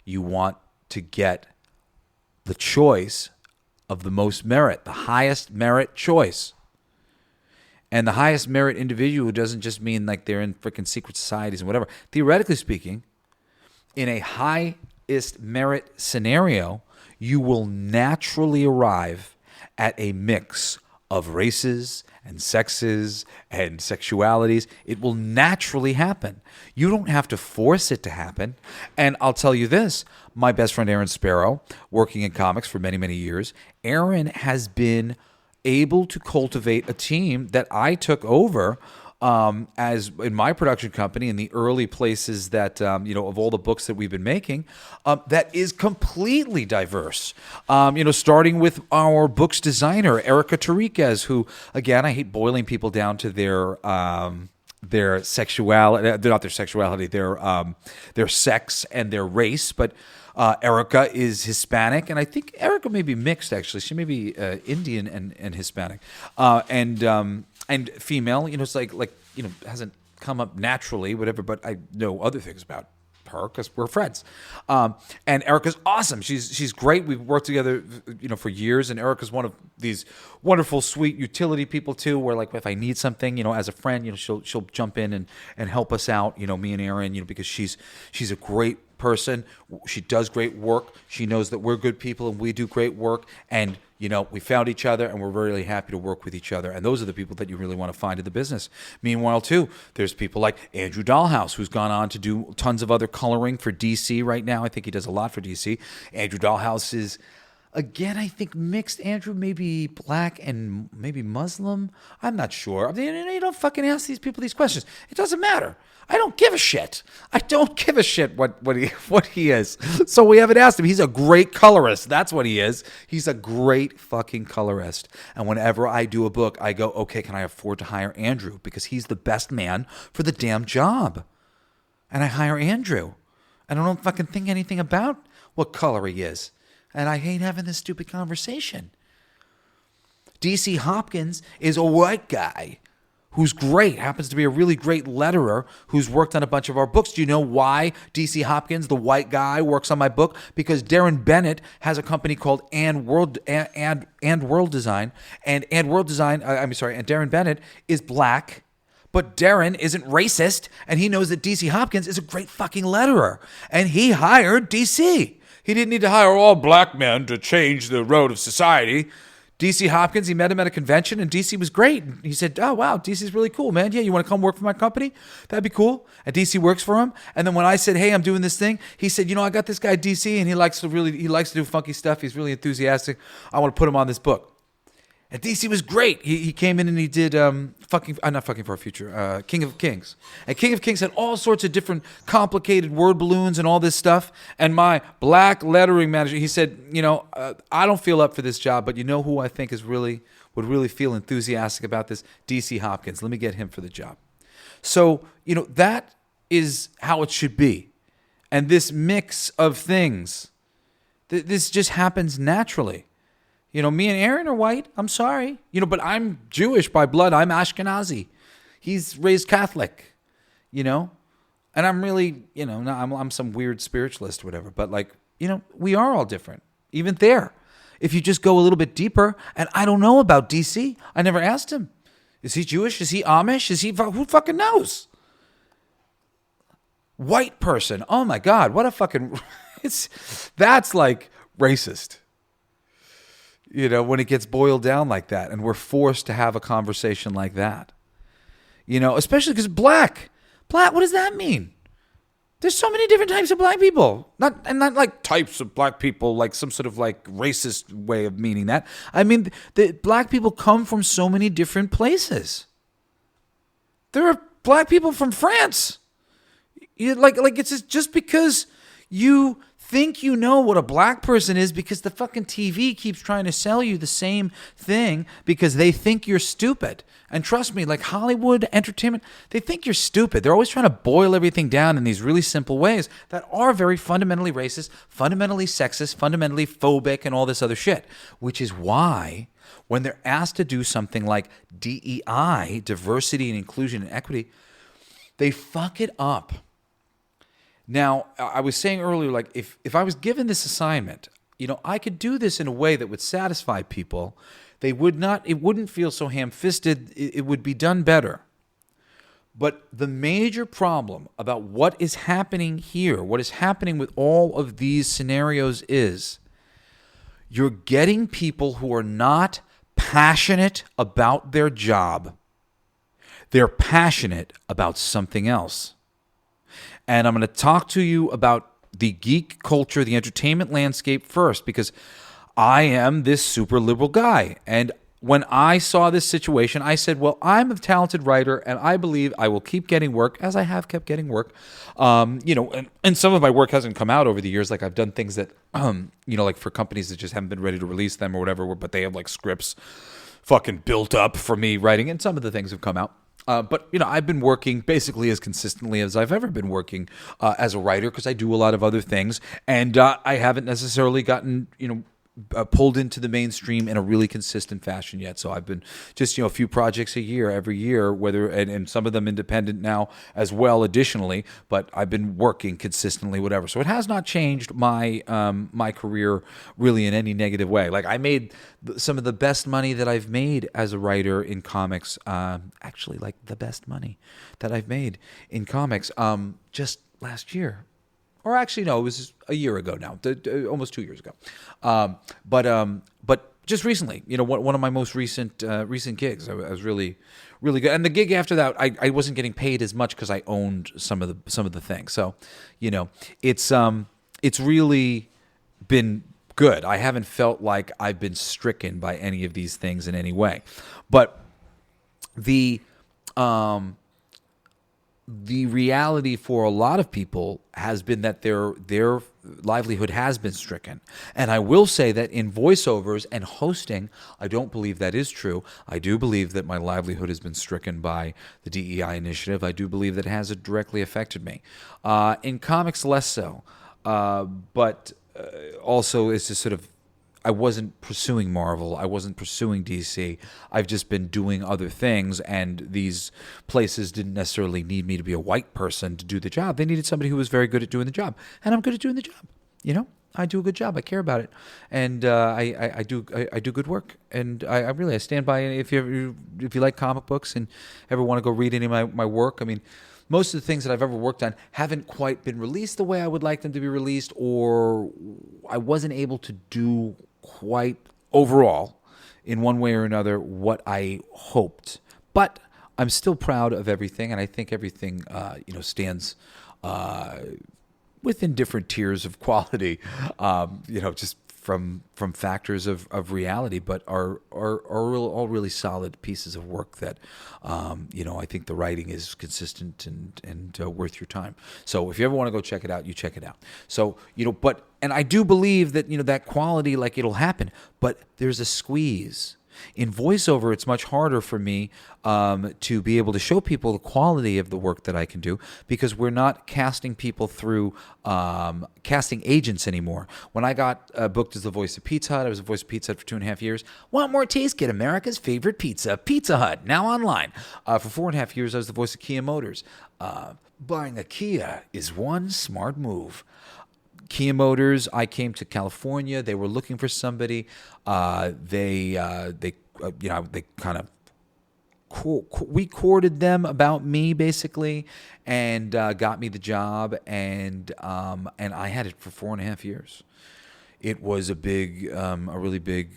You want to get the choice of the most merit, the highest merit choice. And the highest merit individual doesn't just mean like they're in freaking secret societies and whatever. Theoretically speaking, in a highest merit scenario, you will naturally arrive at a mix of races and sexes and sexualities. It will naturally happen. You don't have to force it to happen. And I'll tell you this, my best friend Aaron Sparrow, working in comics for many, many years, Aaron has been able to cultivate a team that I took over as in my production company in the early places that, of all the books that we've been making, that is completely diverse. Starting with our book's designer, Erica Tariquez, who, again, I hate boiling people down to their sexuality, not their sexuality, their sex and their race, but Erica is Hispanic, and I think Erica may be mixed, actually. She may be Indian and Hispanic, and female. It's like hasn't come up naturally, whatever. But I know other things about her because we're friends. And Erica's awesome. She's great. We've worked together, for years. And Erica's one of these wonderful, sweet utility people too. Where like if I need something, as a friend, she'll jump in and help us out. Me and Aaron, because she's a great person. She does great work. She knows that we're good people and we do great work. And we found each other and we're really happy to work with each other. And those are the people that you really want to find in the business. Meanwhile, too, there's people like Andrew Dahlhaus, who's gone on to do tons of other coloring for DC right now. I think he does a lot for DC. Andrew Dahlhaus is, again, I think mixed. Andrew maybe black and maybe Muslim. I'm not sure. I mean, you don't fucking ask these people these questions. It doesn't matter. I don't give a shit. I don't give a shit what he is. So we haven't asked him. He's a great colorist. That's what he is. He's a great fucking colorist. And whenever I do a book, I go, okay, can I afford to hire Andrew? Because he's the best man for the damn job. And I hire Andrew. I don't fucking think anything about what color he is. And I hate having this stupid conversation. D.C. Hopkins is a white guy who's great, happens to be a really great letterer who's worked on a bunch of our books. Do you know why D.C. Hopkins, the white guy, works on my book? Because Darren Bennett has a company called And World Design. And Darren Bennett is black, but Darren isn't racist, and he knows that D.C. Hopkins is a great fucking letterer. And he hired D.C. He didn't need to hire all black men to change the road of society. D.C. Hopkins, he met him at a convention, and D.C. was great. He said, oh, wow, D.C.'s really cool, man. Yeah, you want to come work for my company? That'd be cool. And D.C. works for him. And then when I said, hey, I'm doing this thing, he said, I got this guy D.C., and he likes to do funky stuff. He's really enthusiastic. I want to put him on this book. And DC was great. He came in and he did King of Kings. And King of Kings had all sorts of different complicated word balloons and all this stuff. And my black lettering manager, he said, I don't feel up for this job, but you know who I think would really feel enthusiastic about this? DC Hopkins. Let me get him for the job. So, that is how it should be. And this mix of things, this just happens naturally. Me and Aaron are white. I'm sorry. But I'm Jewish by blood. I'm Ashkenazi. He's raised Catholic, And I'm really, I'm some weird spiritualist or whatever. But we are all different, even there. If you just go a little bit deeper, and I don't know about DC. I never asked him. Is he Jewish? Is he Amish? Who fucking knows? White person. Oh my God. What a fucking, that's like racist. When it gets boiled down like that and we're forced to have a conversation like that, especially because black, what does that mean? There's so many different types of black people, not like types of black people, like some sort of like racist way of meaning that. I mean, the black people come from so many different places. There are black people from France. It's just because you think what a black person is because the fucking TV keeps trying to sell you the same thing because they think you're stupid. And trust me, like Hollywood entertainment, they think you're stupid. They're always trying to boil everything down in these really simple ways that are very fundamentally racist, fundamentally sexist, fundamentally phobic, and all this other shit. Which is why when they're asked to do something like DEI, diversity and inclusion and equity, they fuck it up. Now, I was saying earlier, like, if I was given this assignment, I could do this in a way that would satisfy people. It wouldn't feel so ham-fisted. It would be done better. But the major problem about what is happening here, what is happening with all of these scenarios is you're getting people who are not passionate about their job. They're passionate about something else. And I'm going to talk to you about the geek culture, the entertainment landscape first, because I am this super liberal guy. And when I saw this situation, I said, well, I'm a talented writer, and I believe I will keep getting work, as I have kept getting work. And some of my work hasn't come out over the years. Like I've done things that, like for companies that just haven't been ready to release them or whatever, but they have like scripts fucking built up for me writing, and some of the things have come out. But I've been working basically as consistently as I've ever been working as a writer because I do a lot of other things, and I haven't necessarily gotten pulled into the mainstream in a really consistent fashion yet. So I've been just, a few projects a year, every year, and some of them independent now as well additionally, but I've been working consistently, whatever. So it has not changed my my career really in any negative way. Like I made some of the best money that I've made as a writer in comics, actually like the best money that I've made in comics just last year. Or actually, no, it was a year ago now, almost 2 years ago. But just recently, one of my most recent gigs, I was really, really good. And the gig after that, I wasn't getting paid as much because I owned some of the things. So, it's really been good. I haven't felt like I've been stricken by any of these things in any way. But the reality for a lot of people has been that their livelihood has been stricken. And I will say that in voiceovers and hosting, I don't believe that is true. I do believe that my livelihood has been stricken by the DEI initiative. I do believe that it has directly affected me. In comics, less so. But also it's just sort of, I wasn't pursuing Marvel. I wasn't pursuing DC. I've just been doing other things, and these places didn't necessarily need me to be a white person to do the job. They needed somebody who was very good at doing the job, and I'm good at doing the job. I do a good job. I care about it, and I do good work. And I really stand by it. If you like comic books and ever want to go read any of my work, I mean, most of the things that I've ever worked on haven't quite been released the way I would like them to be released, or I wasn't able to do quite overall in one way or another what I hoped. But I'm still proud of everything, and I think everything stands within different tiers of quality, just from factors of reality, but are all really solid pieces of work that I think the writing is consistent and worth your time. So if you ever want to go check it out, you check it out. So and I do believe that that quality, like, it'll happen, but there's a squeeze. In voiceover, it's much harder for me to be able to show people the quality of the work that I can do, because we're not casting people through casting agents anymore. When I got booked as the voice of Pizza Hut, I was the voice of Pizza Hut for 2.5 years. Want more taste? Get America's favorite pizza, Pizza Hut, now online. For 4.5 years, I was the voice of Kia Motors. Buying a Kia is one smart move. Kia Motors, I came to California. They were looking for somebody. They kind of we courted them about me, basically, and got me the job, and I had it for 4.5 years. It was a really big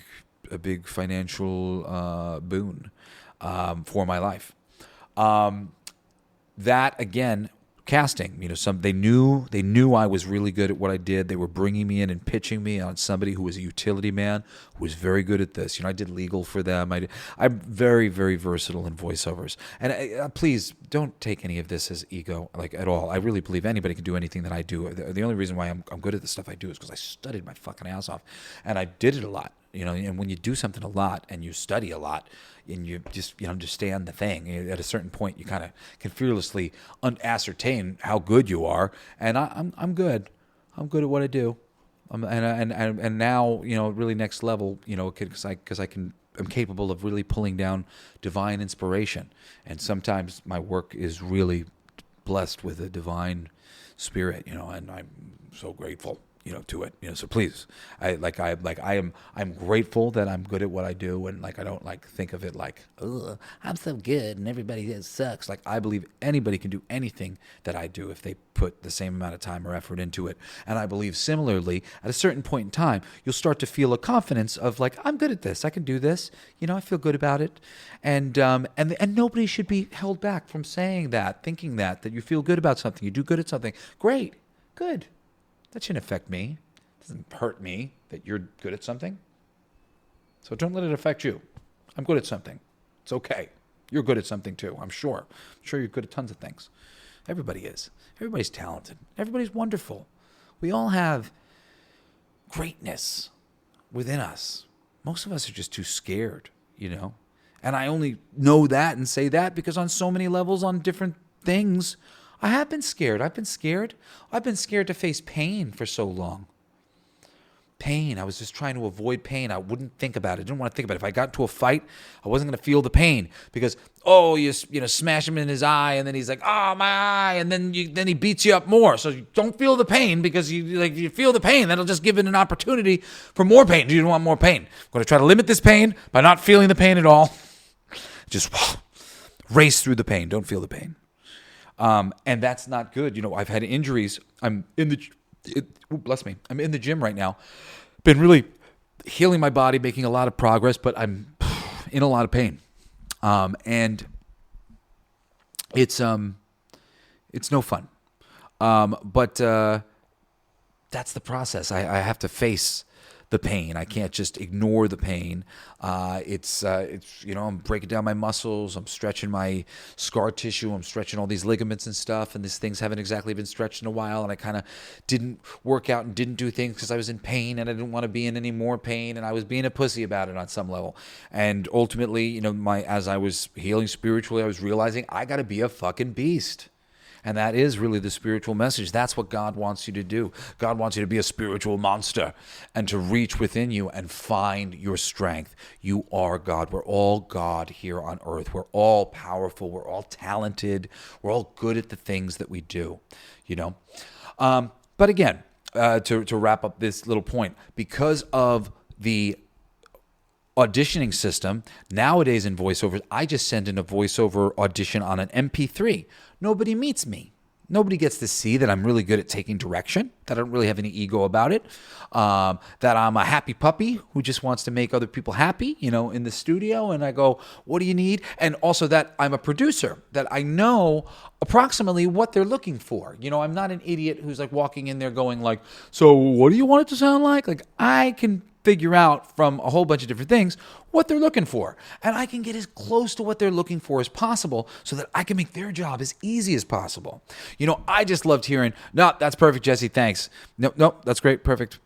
financial boon for my life. That again. Casting, they knew I was really good at what I did. They were bringing me in and pitching me on somebody who was a utility man, who was very good at this. I did legal for them. I'm very, very versatile in voiceovers. And please don't take any of this as ego, like, at all. I really believe anybody can do anything that I do. The only reason why I'm good at the stuff I do is because I studied my fucking ass off, and I did it a lot. And when you do something a lot and you study a lot and you just understand the thing, at a certain point you kind of can fearlessly ascertain how good you are. And I'm good. I'm good at what I do. And now really next level, because I'm capable of really pulling down divine inspiration. And sometimes my work is really blessed with a divine spirit, and I'm so grateful to it, so please, I'm grateful that I'm good at what I do, and I don't think of it like, ugh, I'm so good and everybody else sucks. I believe anybody can do anything that I do if they put the same amount of time or effort into it. And I believe similarly, at a certain point in time, you'll start to feel a confidence of I'm good at this, I can do this, I feel good about it, and nobody should be held back from saying that, thinking that you feel good about something, you do good at something. Great, good. That shouldn't affect me. It doesn't hurt me that you're good at something. So don't let it affect you. I'm good at something. It's okay. You're good at something too, I'm sure. I'm sure you're good at tons of things. Everybody is. Everybody's talented. Everybody's wonderful. We all have greatness within us. Most of us are just too scared, And I only know that and say that because on so many levels, on different things, I have been scared. I've been scared. I've been scared to face pain for so long. pain. I was just trying to avoid pain. I wouldn't think about it. I didn't want to think about it. If I got into a fight, I wasn't going to feel the pain because, you smash him in his eye and then he's like, oh, my eye. And then he beats you up more. So you don't feel the pain because you feel the pain. That'll just give it an opportunity for more pain. You don't want more pain. I'm going to try to limit this pain by not feeling the pain at all. Just race through the pain. Don't feel the pain. And that's not good. I've had injuries. Bless me. I'm in the gym right now. Been really healing my body, making a lot of progress, but I'm in a lot of pain. And it's no fun. But that's the process. I have to face the pain. I can't just ignore the pain. I'm breaking down my muscles. I'm stretching my scar tissue. I'm stretching all these ligaments and stuff. And these things haven't exactly been stretched in a while. And I kind of didn't work out and didn't do things because I was in pain and I didn't want to be in any more pain. And I was being a pussy about it on some level. And ultimately, as I was healing spiritually, I was realizing I got to be a fucking beast. And that is really the spiritual message. That's what God wants you to do. God wants you to be a spiritual monster and to reach within you and find your strength. You are God. We're all God here on earth. We're all powerful. We're all talented. We're all good at the things that we do, But again, to wrap up this little point, because of the auditioning system, nowadays in voiceovers, I just send in a voiceover audition on an MP3. Nobody meets me. Nobody gets to see that I'm really good at taking direction, that I don't really have any ego about it, that I'm a happy puppy who just wants to make other people happy, in the studio. And I go, what do you need? And also that I'm a producer, that I know approximately what they're looking for. I'm not an idiot who's like walking in there going like, so what do you want it to sound like? Like I can figure out from a whole bunch of different things what they're looking for. And I can get as close to what they're looking for as possible so that I can make their job as easy as possible. I just loved hearing, no, that's perfect, Jesse, thanks. No, that's great, perfect.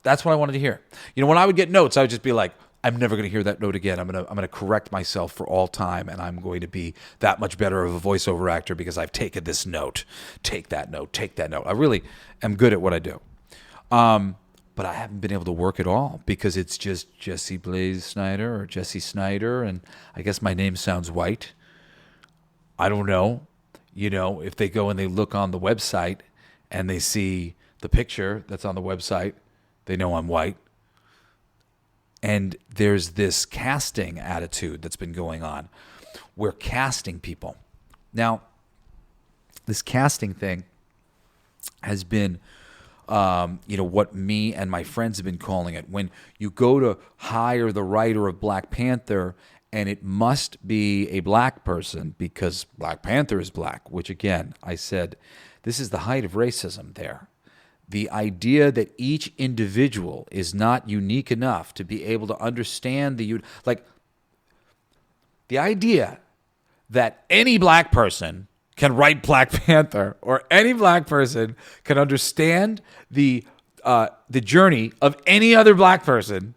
That's what I wanted to hear. When I would get notes, I would just be like, I'm never going to hear that note again. I'm going to correct myself for all time, and I'm going to be that much better of a voiceover actor because I've taken this note. Take that note. I really am good at what I do. But I haven't been able to work at all because it's just Jesse Blaze Snider or Jesse Snider, and I guess my name sounds white. I don't know. If they go and they look on the website and they see the picture that's on the website, they know I'm white. And there's this casting attitude that's been going on. We're casting people. Now, this casting thing has been what me and my friends have been calling it. When you go to hire the writer of Black Panther, and it must be a black person because Black Panther is black, which again, I said, this is the height of racism there. The idea that each individual is not unique enough to be able to understand the idea that any black person can write Black Panther, or any black person can understand the journey of any other black person.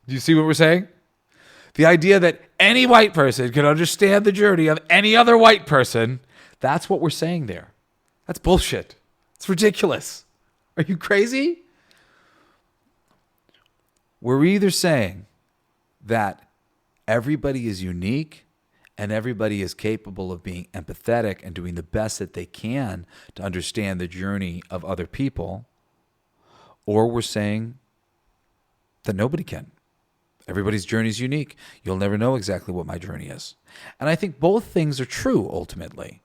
Do you see what we're saying? The idea that any white person can understand the journey of any other white person, that's what we're saying there. That's bullshit. It's ridiculous. Are you crazy? We're either saying that everybody is unique and everybody is capable of being empathetic and doing the best that they can to understand the journey of other people, or we're saying that nobody can. Everybody's journey is unique. You'll never know exactly what my journey is. And I think both things are true ultimately.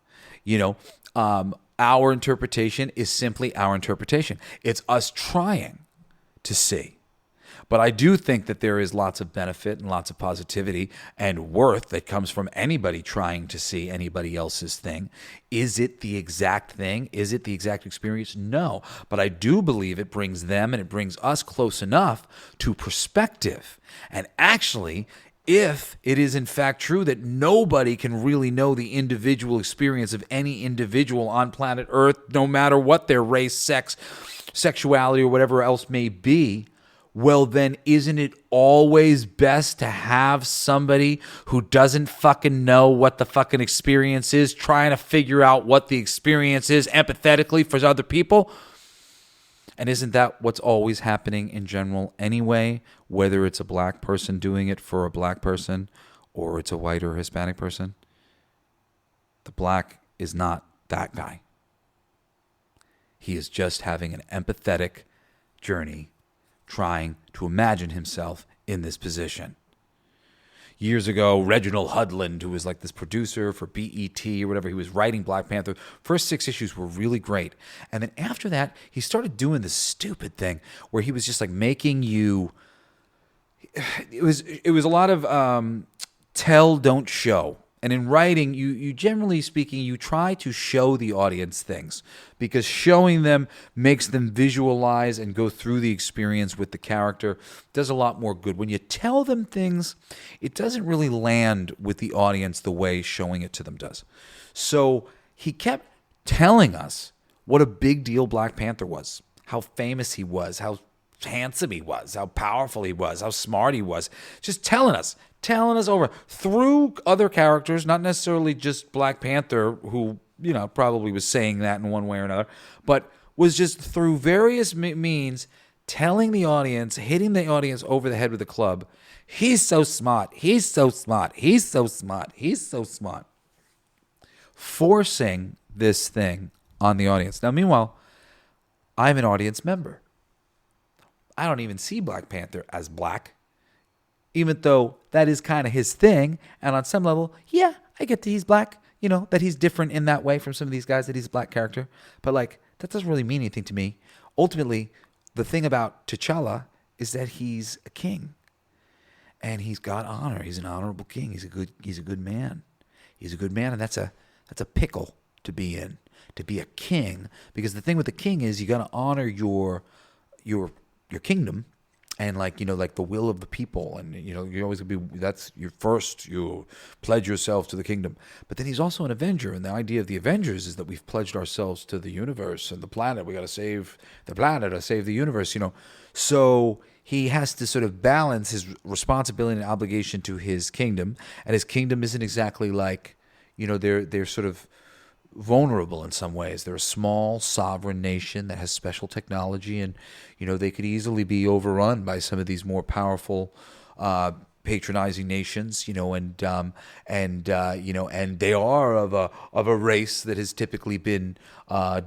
Our interpretation is simply our interpretation. It's us trying to see. But I do think that there is lots of benefit and lots of positivity and worth that comes from anybody trying to see anybody else's thing. Is it the exact thing? Is it the exact experience? No. But I do believe it brings them and it brings us close enough to perspective. And actually, if it is in fact true that nobody can really know the individual experience of any individual on planet Earth, no matter what their race, sex, sexuality, or whatever else may be, well, then isn't it always best to have somebody who doesn't fucking know what the fucking experience is, trying to figure out what the experience is empathetically for other people? And isn't that what's always happening in general anyway, whether it's a black person doing it for a black person or it's a white or Hispanic person? The black is not that guy. He is just having an empathetic journey, trying to imagine himself in this position. Years ago, Reginald Hudlin, who was like this producer for BET or whatever, he was writing Black Panther. First 6 issues were really great. And then after that, he started doing this stupid thing where he was just like making you... It was a lot of tell, don't show. And in writing, you generally speaking, you try to show the audience things because showing them makes them visualize and go through the experience with the character does a lot more good. When you tell them things, it doesn't really land with the audience the way showing it to them does. So he kept telling us what a big deal Black Panther was, how famous he was, how handsome he was, how powerful he was, how smart he was. Just telling us over through other characters, not necessarily just Black Panther, who, you know, probably was saying that in one way or another, but was just through various means telling the audience, hitting the audience over the head with a club. He's so smart. He's so smart. He's so smart. He's so smart. Forcing this thing on the audience. Now, meanwhile, I'm an audience member. I don't even see Black Panther as black, even though that is kind of his thing. And on some level, yeah, I get that he's black, you know, that he's different in that way from some of these guys, that he's a black character. But like, that doesn't really mean anything to me. Ultimately, the thing about T'Challa is that he's a king. And he's got honor. He's an honorable king. He's a good man. He's a good man, and that's a pickle to be in, to be a king. Because the thing with the king is you got to honor your kingdom, and like, you know, like the will of the people, and you know, you're always gonna be, that's your first, you pledge yourself to the kingdom. But then he's also an Avenger, and the idea of the Avengers is that we've pledged ourselves to the universe and the planet. We got to save the planet or save the universe, you know. So he has to sort of balance his responsibility and obligation to his kingdom, and his kingdom isn't exactly like, you know, they're sort of vulnerable in some ways. They're a small sovereign nation that has special technology, and you know, they could easily be overrun by some of these more powerful patronizing nations, you know, and you know, and they are of a race that has typically been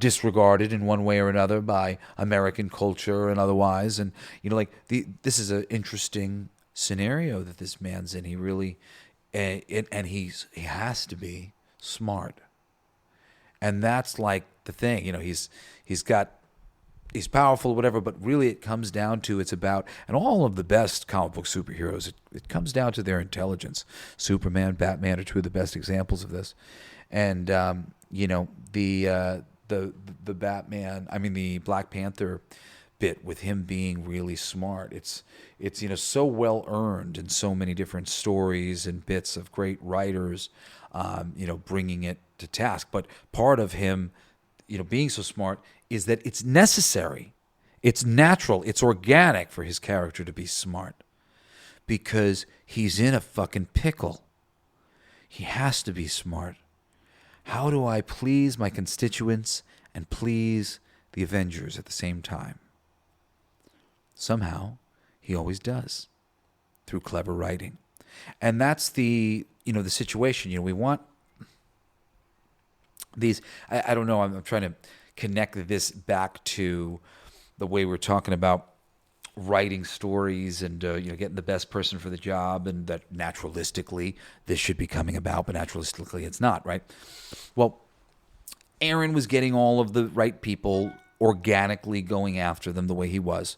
disregarded in one way or another by American culture and otherwise. And you know, like this is an interesting scenario that this man's in. He really and he has to be smart. And that's like the thing, you know, he's powerful, whatever, but really it comes down to, it's about, and all of the best comic book superheroes, it comes down to their intelligence. Superman, Batman are two of the best examples of this. And, you know, the Batman, I mean, the Black Panther bit with him being really smart, it's you know, so well earned in so many different stories and bits of great writers, you know, bringing it to task. But part of him, you know, being so smart is that it's necessary, it's natural, it's organic for his character to be smart, because he's in a fucking pickle. He has to be smart. How do I please my constituents and please the Avengers at the same time? Somehow he always does, through clever writing. And that's the, you know, the situation. You know, we want these, I don't know, I'm trying to connect this back to the way we're talking about writing stories and, you know, getting the best person for the job, and that naturalistically this should be coming about, but naturalistically it's not, right? Well, Aaron was getting all of the right people, organically going after them the way he was.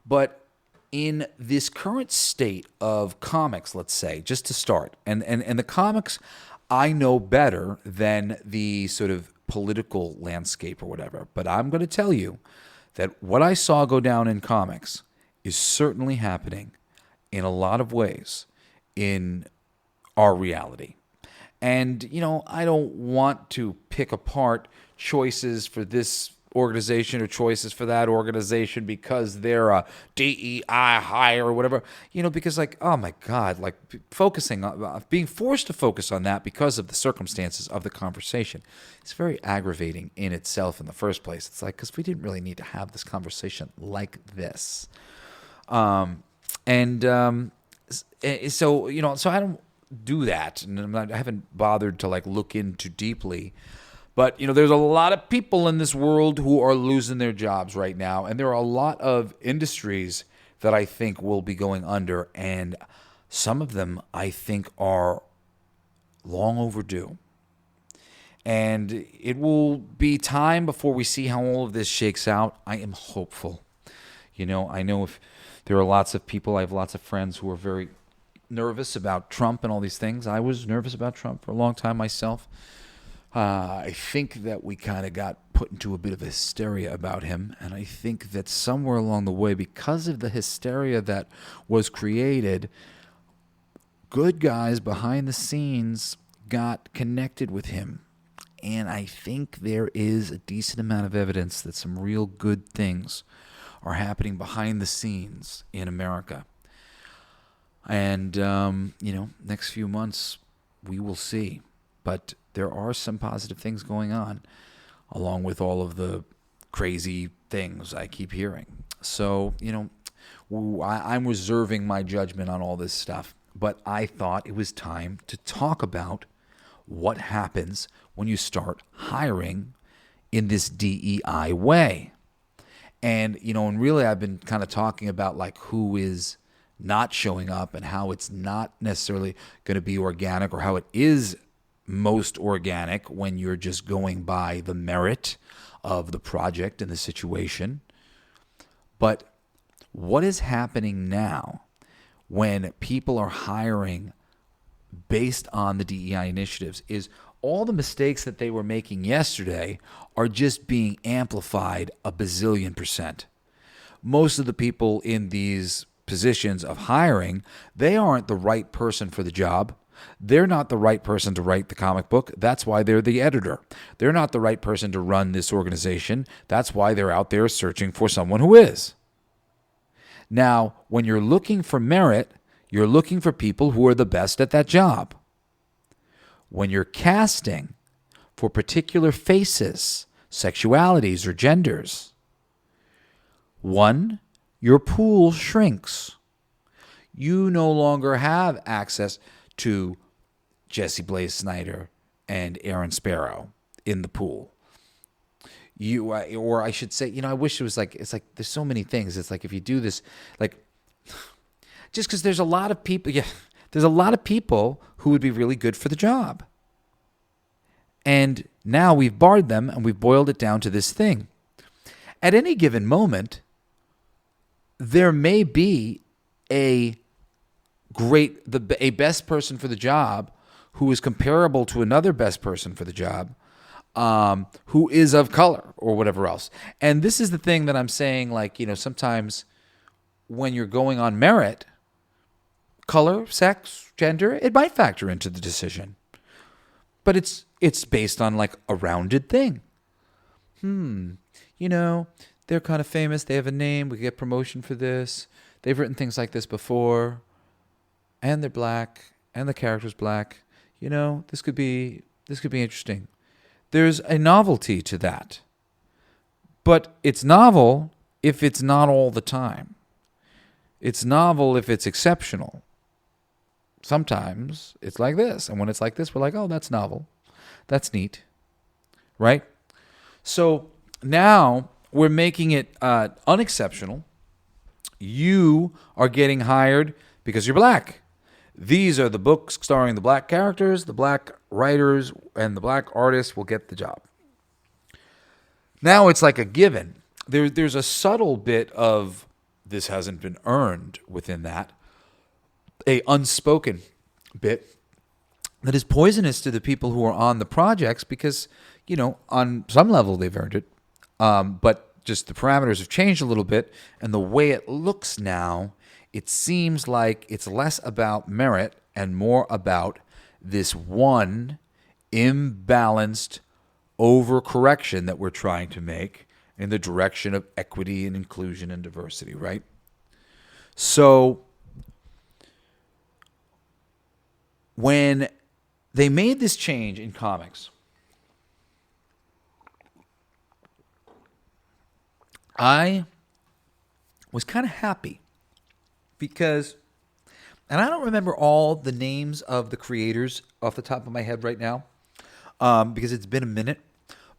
But in this current state of comics, let's say, just to start, and the comics I know better than the sort of political landscape or whatever, but I'm going to tell you that what I saw go down in comics is certainly happening in a lot of ways in our reality. And, you know, I don't want to pick apart choices for this organization or choices for that organization because they're a DEI hire or whatever, because like, oh my God, like focusing on being forced to focus on that because of the circumstances of the conversation. It's very aggravating in itself in the first place. It's like, because we didn't really need to have this conversation like this. So, so I don't do that. And I haven't bothered to like look into deeply. But, there's a lot of people in this world who are losing their jobs right now. And there are a lot of industries that I think will be going under. And some of them I think are long overdue. And it will be time before we see how all of this shakes out. I am hopeful. I know if there are lots of people, I have lots of friends who are very nervous about Trump and all these things. I was nervous about Trump for a long time myself. I think that we kind of got put into a bit of hysteria about him. And I think that somewhere along the way, because of the hysteria that was created, good guys behind the scenes got connected with him. And I think there is a decent amount of evidence that some real good things are happening behind the scenes in America. And, next few months, we will see. But there are some positive things going on, along with all of the crazy things I keep hearing. So, I'm reserving my judgment on all this stuff. But I thought it was time to talk about what happens when you start hiring in this DEI way. And, and really I've been kind of talking about like who is not showing up and how it's not necessarily going to be organic, or how it is most organic when you're just going by the merit of the project and the situation. But what is happening now when people are hiring based on the DEI initiatives is all the mistakes that they were making yesterday are just being amplified a bazillion %. Most of the people in these positions of hiring, they aren't the right person for the job. They're not the right person to write the comic book. That's why they're the editor. They're not the right person to run this organization. That's why they're out there searching for someone who is. Now, when you're looking for merit, you're looking for people who are the best at that job. When you're casting for particular faces, sexualities, or genders, one, your pool shrinks. You no longer have access to Jesse Blaze Snider and Aaron Sparrow in the pool. Or I should say, I wish it was like, it's like, there's so many things. It's like, if you do this, like, just because there's a lot of people, there's a lot of people who would be really good for the job. And now we've barred them and we've boiled it down to this thing. At any given moment, there may be a best person for the job who is comparable to another best person for the job, who is of color or whatever else. And this is the thing that I'm saying, like, sometimes when you're going on merit, color, sex, gender, it might factor into the decision. But it's based on like a rounded thing. They're kind of famous. They have a name. We get promotion for this. They've written things like this before. And they're black. And the character's black. This could be interesting. There's a novelty to that. But it's novel if it's not all the time. It's novel if it's exceptional. Sometimes it's like this. And when it's like this, we're like, oh, that's novel. That's neat. Right? So now we're making it unexceptional. You are getting hired because you're black. These are the books starring the black characters, the black writers, and the black artists will get the job. Now it's like a given. There's a subtle bit of this hasn't been earned within that, a unspoken bit that is poisonous to the people who are on the projects because, on some level they've earned it, but just the parameters have changed a little bit, and the way it looks now, it seems like it's less about merit and more about this one imbalanced overcorrection that we're trying to make in the direction of equity and inclusion and diversity, right? So when they made this change in comics, I was kind of happy because, and I don't remember all the names of the creators off the top of my head right now, because it's been a minute.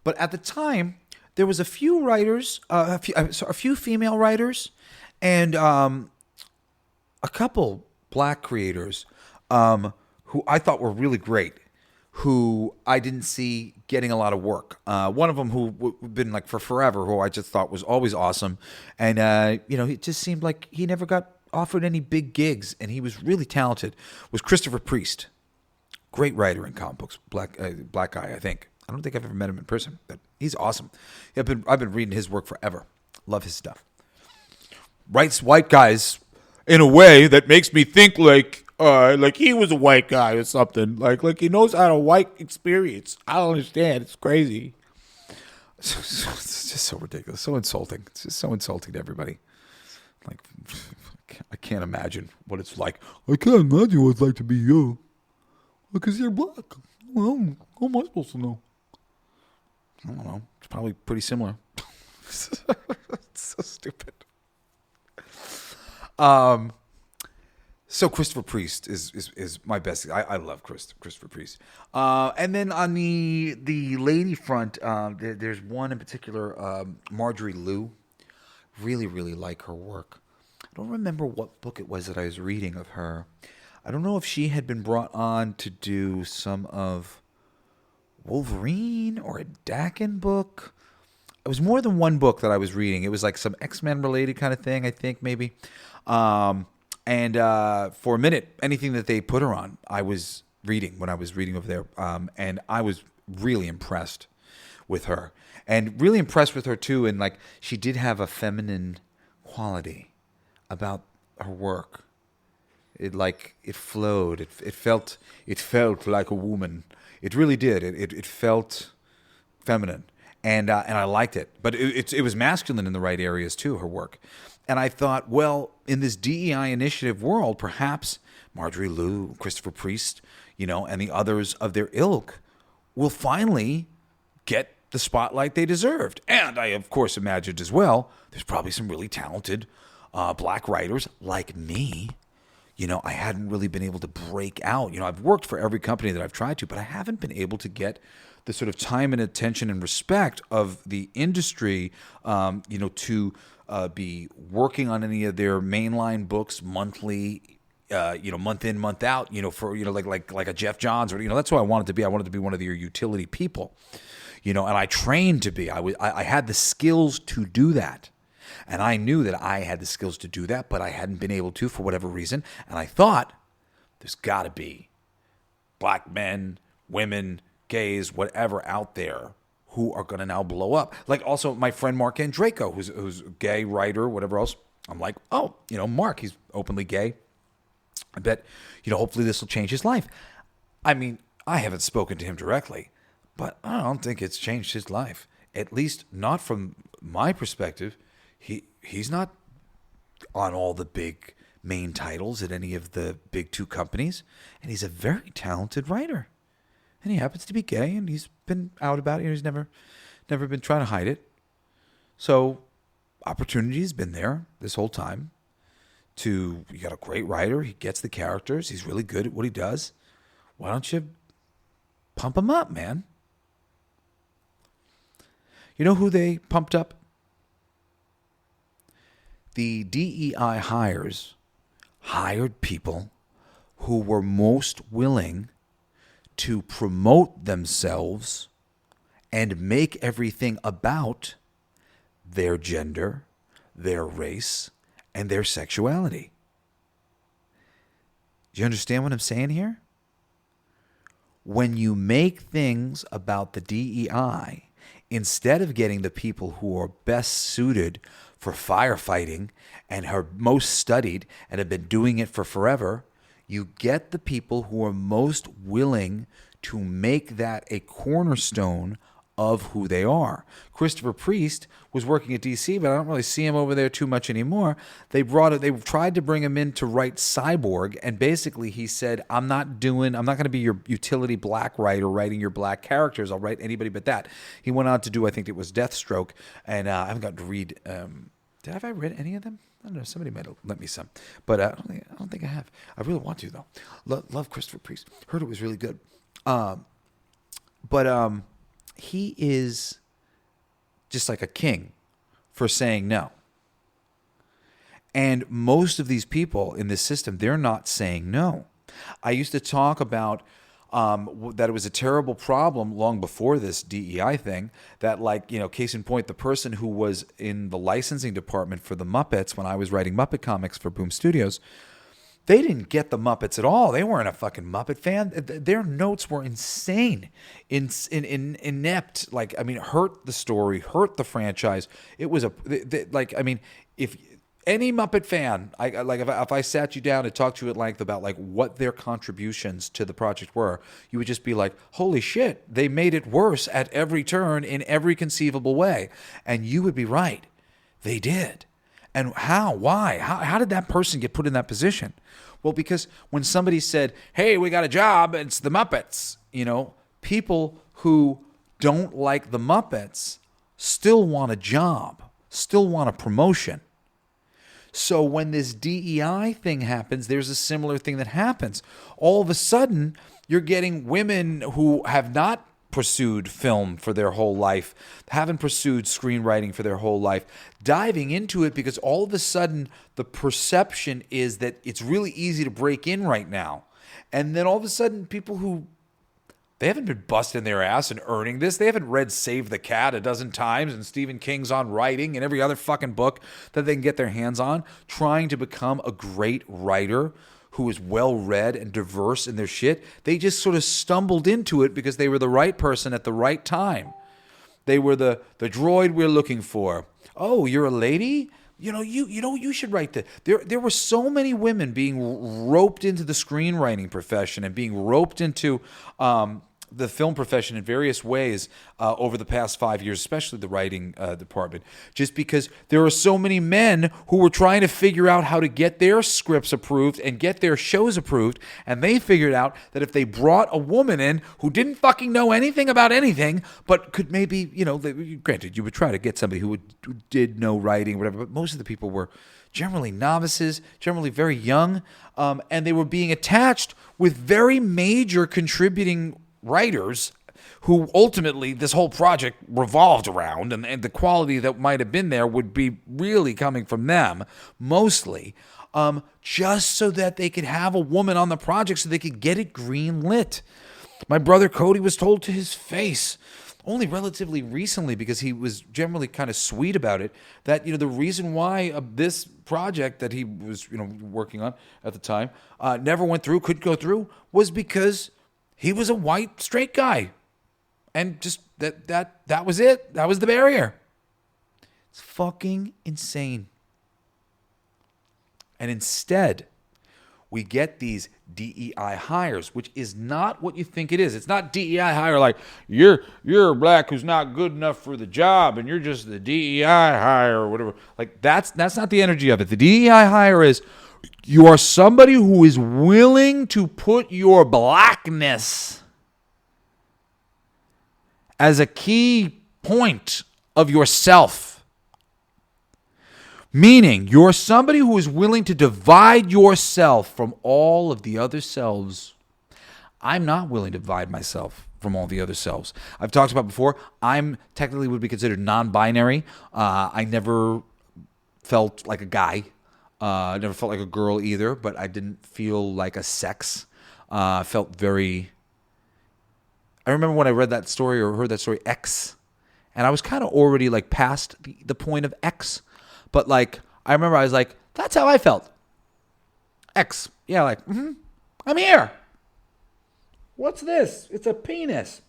But at the time, there was a few writers, a few female writers, and a couple black creators who I thought were really great, who I didn't see getting a lot of work. One of them who been like for forever, who I just thought was always awesome, and it just seemed like he never got offered any big gigs, and he was really talented. Was Christopher Priest, great writer in comic books, black guy, I think. I don't think I've ever met him in person, but he's awesome. I've been reading his work forever. Love his stuff. Writes white guys in a way that makes me think like he was a white guy or something. Like he knows how to white experience. I don't understand. It's crazy. It's just so ridiculous. So insulting. It's just so insulting to everybody. Like, I can't imagine what it's like. I can't imagine what it's like to be you. Because you're black. Well, how am I supposed to know? I don't know. It's probably pretty similar. It's so stupid. So Christopher Priest is my best. I love Christopher Priest. And then on the lady front, there's one in particular, Marjorie Liu. Really, really like her work. I don't remember what book it was that I was reading of her. I don't know if she had been brought on to do some of Wolverine or a Daken book. It was more than one book that I was reading. It was like some X-Men related kind of thing, I think, maybe. And for a minute, anything that they put her on, I was reading when I was reading over there. And I was really impressed with her. And really impressed with her, too. And, like, she did have a feminine quality about her work. It flowed. It felt like a woman. It really did. It felt feminine. And I liked it. But it was masculine in the right areas, too, her work. And I thought, well, in this DEI initiative world, perhaps Marjorie Liu, Christopher Priest, and the others of their ilk will finally get the spotlight they deserved. And I, of course, imagined as well, there's probably some really talented black writers like me. I hadn't really been able to break out. I've worked for every company that I've tried to, but I haven't been able to get the sort of time and attention and respect of the industry, to be working on any of their mainline books monthly, month in, month out, for, like a Jeff Johns, or, that's who I wanted to be. I wanted to be one of your utility people, and I trained to be. I had the skills to do that. And I knew that I had the skills to do that, but I hadn't been able to for whatever reason. And I thought, there's got to be black men, women, gays, whatever out there who are going to now blow up. Like also my friend Mark Andreyko, who's a gay writer, whatever else. I'm like, oh, Mark, he's openly gay. I bet, hopefully this will change his life. I mean, I haven't spoken to him directly, but I don't think it's changed his life. At least not from my perspective. He's not on all the big main titles at any of the big two companies, and he's a very talented writer. And he happens to be gay, and he's been out about it. He's never been trying to hide it. So opportunity's been there this whole time. You got a great writer. He gets the characters. He's really good at what he does. Why don't you pump him up, man? You know who they pumped up? The DEI hired people who were most willing to promote themselves and make everything about their gender, their race, and their sexuality. Do you understand what I'm saying here? When you make things about the DEI, instead of getting the people who are best suited for firefighting and are most studied and have been doing it for forever, you get the people who are most willing to make that a cornerstone of who they are. Christopher Priest was working at DC, but I don't really see him over there too much anymore. They tried to bring him in to write Cyborg, and basically he said, I'm not going to be your utility black writer writing your black characters. I'll write anybody but that. He went on to do, I think it was Deathstroke, and I haven't gotten to read, have I read any of them? I don't know. Somebody might have lent me some, but I don't think I have. I really want to though. Love Christopher Priest. Heard it was really good. But he is just like a king for saying no. And most of these people in this system, they're not saying no. I used to talk about that it was a terrible problem long before this DEI thing, that, like, case in point, the person who was in the licensing department for the Muppets when I was writing Muppet comics for Boom Studios, they didn't get the Muppets at all. They weren't a fucking Muppet fan. Their notes were insane, inept. Like, I mean, hurt the story, hurt the franchise. It was if any Muppet fan, if I sat you down and talked to you at length about like what their contributions to the project were, you would just be like, holy shit, they made it worse at every turn in every conceivable way. And you would be right. They did. And how? Why? How did that person get put in that position? Well, because when somebody said, hey, we got a job, it's the Muppets, people who don't like the Muppets still want a job, still want a promotion. So when this DEI thing happens, there's a similar thing that happens. All of a sudden, you're getting women who have not pursued film for their whole life, haven't pursued screenwriting for their whole life, diving into it because all of a sudden the perception is that it's really easy to break in right now. And then all of a sudden people who, they haven't been busting their ass and earning this. They haven't read Save the Cat a dozen times and Stephen King's on writing and every other fucking book that they can get their hands on, trying to become a great writer who is well-read and diverse in their shit. They just sort of stumbled into it because they were the right person at the right time. They were the droid we're looking for. Oh, you're a lady? You should write that. There were so many women being roped into the screenwriting profession and being roped into the film profession in various ways over the past 5 years, especially the writing department, just because there are so many men who were trying to figure out how to get their scripts approved and get their shows approved, and they figured out that if they brought a woman in who didn't fucking know anything about anything, but could maybe, granted, you would try to get somebody who did know writing or whatever, but most of the people were generally novices, generally very young, and they were being attached with very major contributing writers who ultimately this whole project revolved around, and the quality that might have been there would be really coming from them mostly, just so that they could have a woman on the project so they could get it green lit. My brother Cody was told to his face only relatively recently, because he was generally kind of sweet about it, that the reason why this project that he was working on at the time never went through, couldn't go through, was because he was a white straight guy, and just that was it. That was the barrier. It's fucking insane. And instead, we get these DEI hires, which is not what you think it is. It's not DEI hire like you're a black who's not good enough for the job and you're just the DEI hire or whatever. Like that's not the energy of it. The DEI hire is you are somebody who is willing to put your blackness as a key point of yourself. Meaning, you're somebody who is willing to divide yourself from all of the other selves. I'm not willing to divide myself from all the other selves. I've talked about before, I'm technically would be considered non-binary. I never felt like a guy. I never felt like a girl either, but I didn't feel like a sex. Felt very... I remember when I read that story or heard that story, X, and I was kind of already like past the point of X. But like, I remember I was like, that's how I felt. X. Yeah, like, I'm here. What's this? It's a penis.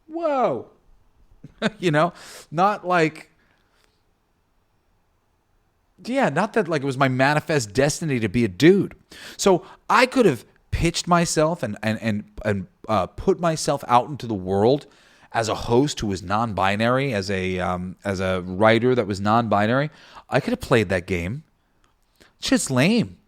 Whoa. Not like, yeah, not that like it was my manifest destiny to be a dude. So I could have pitched myself and put myself out into the world as a host who was non-binary, as a writer that was non-binary, I could have played that game. Shit's lame.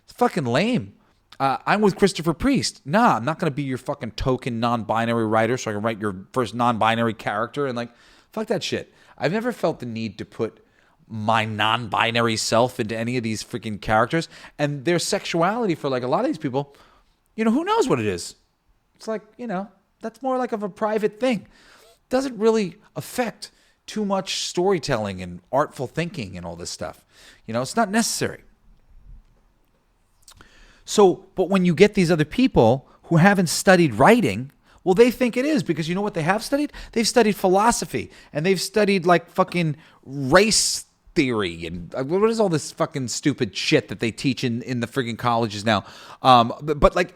It's fucking lame. I'm with Christopher Priest. Nah, I'm not going to be your fucking token non-binary writer so I can write your first non-binary character. And like, fuck that shit. I've never felt the need to put my non-binary self into any of these freaking characters. And their sexuality for like a lot of these people, who knows what it is? It's like, that's more like of a private thing. Doesn't really affect too much storytelling and artful thinking and all this stuff. It's not necessary. So, but when you get these other people who haven't studied writing, well, they think it is, because you know what they have studied? They've studied philosophy, and they've studied like fucking race theory, and what is all this fucking stupid shit that they teach in the friggin' colleges now? But like,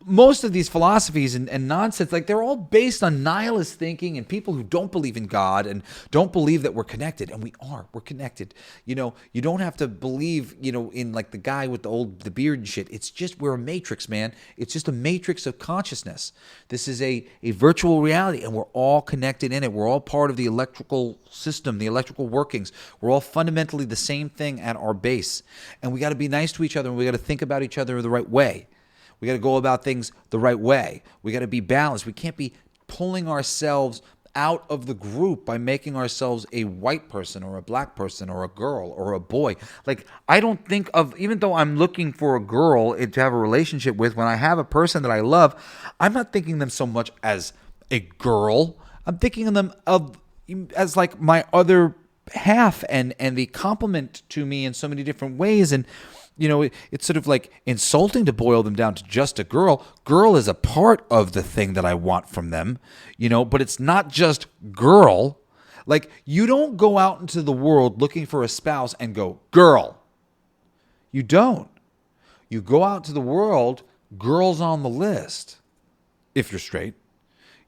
most of these philosophies and nonsense, like they're all based on nihilist thinking and people who don't believe in God and don't believe that we're connected. And we're connected. You don't have to believe, in like the guy with the beard and shit. It's just, we're a matrix, man. It's just a matrix of consciousness. This is a virtual reality, and we're all connected in it. We're all part of the electrical system, the electrical workings. We're all fundamentally the same thing at our base. And we got to be nice to each other, and we got to think about each other the right way. We got to go about things the right way. We got to be balanced. We can't be pulling ourselves out of the group by making ourselves a white person or a black person or a girl or a boy. Like, I don't think of, even though I'm looking for a girl to have a relationship with, when I have a person that I love, I'm not thinking of them so much as a girl. I'm thinking of them as like my other half and the complement to me in so many different ways. And it's sort of like insulting to boil them down to just a girl. Girl is a part of the thing that I want from them, but it's not just girl. Like, you don't go out into the world looking for a spouse and go, girl. You don't. You go out to the world, girls on the list, if you're straight,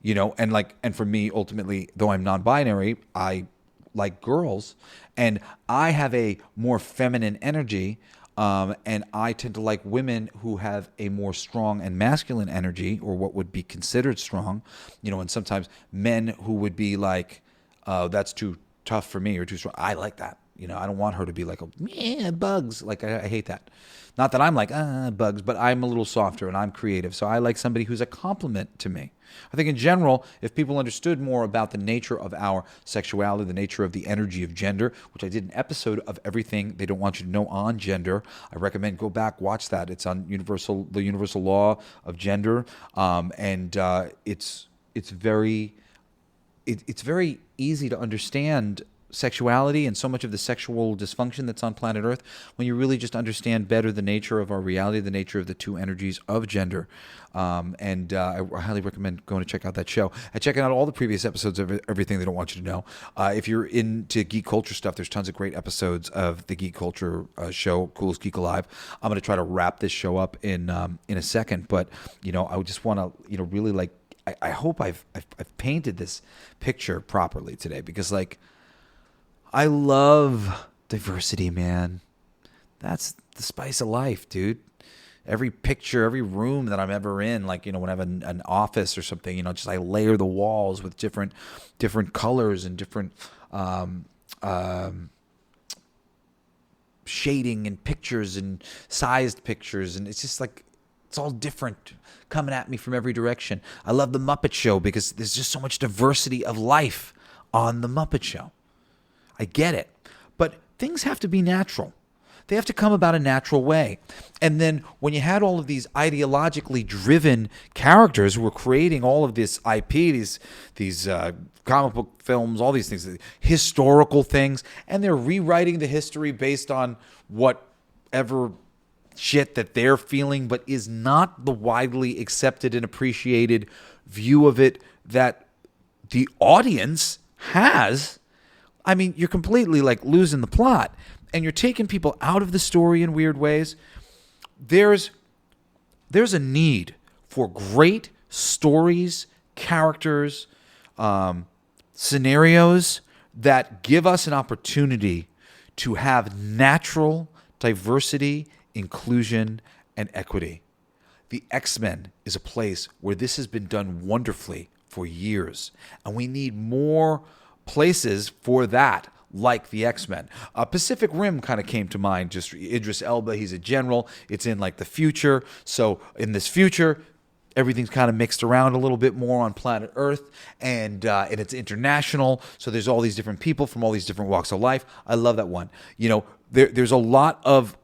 and for me, ultimately, though I'm non-binary, I like girls, and I have a more feminine energy. And I tend to like women who have a more strong and masculine energy, or what would be considered strong, and sometimes men who would be like, that's too tough for me or too strong. I like that. I don't want her to be like, bugs. Like, I hate that. Not that I'm like, bugs, but I'm a little softer and I'm creative. So I like somebody who's a complement to me. I think in general, if people understood more about the nature of our sexuality, the nature of the energy of gender, which I did an episode of Everything They Don't Want You to Know on Gender. I recommend go back, watch that. It's on the universal law of gender. And it's very easy to understand sexuality and so much of the sexual dysfunction that's on planet Earth when you really just understand better the nature of our reality, the nature of the two energies of gender. And I highly recommend going to check out that show and checking out all the previous episodes of Everything They Don't Want You to Know. If you're into geek culture stuff, there's tons of great episodes of the Geek Culture show, Coolest Geek Alive. I'm going to try to wrap this show up in a second, but I would just want to really like, I hope I've painted this picture properly today, because like, I love diversity, man. That's the spice of life, dude. Every picture, every room that I'm ever in, like, when I have an office or something, just I layer the walls with different colors and different shading and pictures and sized pictures. And it's just like, it's all different coming at me from every direction. I love the Muppet Show because there's just so much diversity of life on the Muppet Show. I get it. But things have to be natural. They have to come about a natural way. And then when you had all of these ideologically driven characters who were creating all of this IP, these comic book films, all these things, historical things, and they're rewriting the history based on whatever shit that they're feeling, but is not the widely accepted and appreciated view of it that the audience has. I mean, you're completely like losing the plot, and you're taking people out of the story in weird ways. There's a need for great stories, characters, scenarios that give us an opportunity to have natural diversity, inclusion, and equity. The X-Men is a place where this has been done wonderfully for years. And we need more places for that, like the X-Men. Pacific Rim kind of came to mind. Just Idris Elba, he's a general. It's in like the future. So in this future, everything's kind of mixed around a little bit more on planet Earth, and it's international. So there's all these different people from all these different walks of life. I love that one. You know, there's a lot of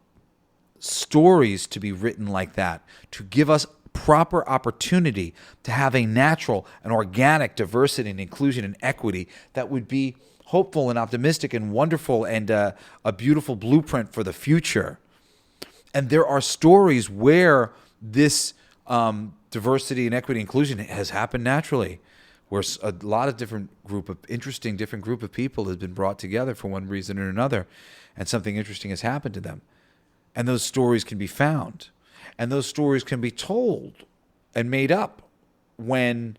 stories to be written like that to give us proper opportunity to have a natural and organic diversity and inclusion and equity that would be hopeful and optimistic and wonderful and a beautiful blueprint for the future. And there are stories where this diversity and equity and inclusion has happened naturally, where a lot of different group of people has been brought together for one reason or another, and something interesting has happened to them. And those stories can be found. And those stories can be told and made up when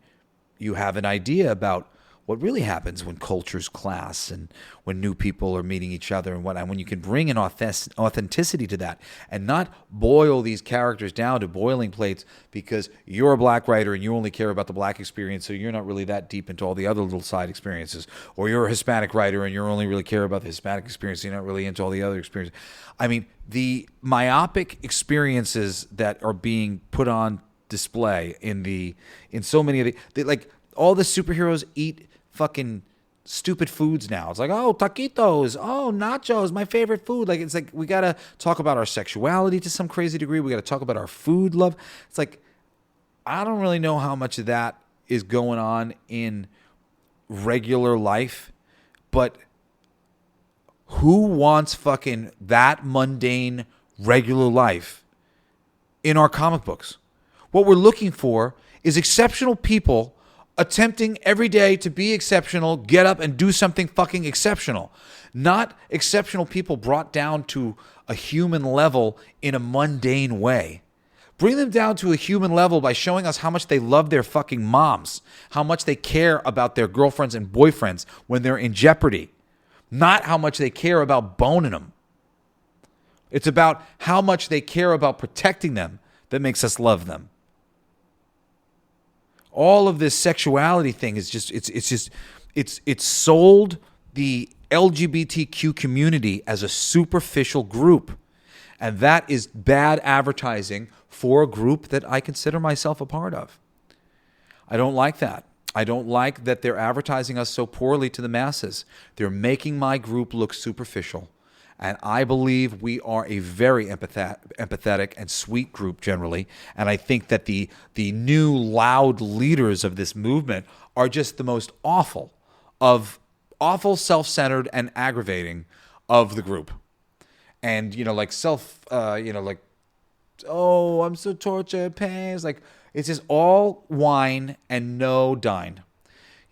you have an idea about what really happens when cultures clash and when new people are meeting each other and when you can bring an authenticity to that and not boil these characters down to boiling plates because you're a black writer and you only care about the black experience, so you're not really that deep into all the other little side experiences. Or you're a Hispanic writer and you only really care about the Hispanic experience, so you're not really into all the other experiences. I mean, the myopic experiences that are being put on display in so many of the like all the superheroes eat fucking stupid foods now. It's like, oh, taquitos, oh, nachos, my favorite food. Like, it's like we got to talk about our sexuality to some crazy degree. We got to talk about our food love. It's like, I don't really know how much of that is going on in regular life, but who wants fucking that mundane regular life in our comic books? What we're looking for is exceptional people attempting every day to be exceptional, get up and do something fucking exceptional. Not exceptional people brought down to a human level in a mundane way. Bring them down to a human level by showing us how much they love their fucking moms, how much they care about their girlfriends and boyfriends when they're in jeopardy. Not how much they care about boning them. It's about how much they care about protecting them that makes us love them. All of this sexuality thing is it's sold the LGBTQ community as a superficial group. And that is bad advertising for a group that I consider myself a part of. I don't like that. I don't like that they're advertising us so poorly to the masses. They're making my group look superficial. And I believe we are a very empathetic and sweet group generally. And I think that the new loud leaders of this movement are just the most awful, self-centered, and aggravating of the group. And, oh, I'm so tortured, pain. It's just all whine and no dine.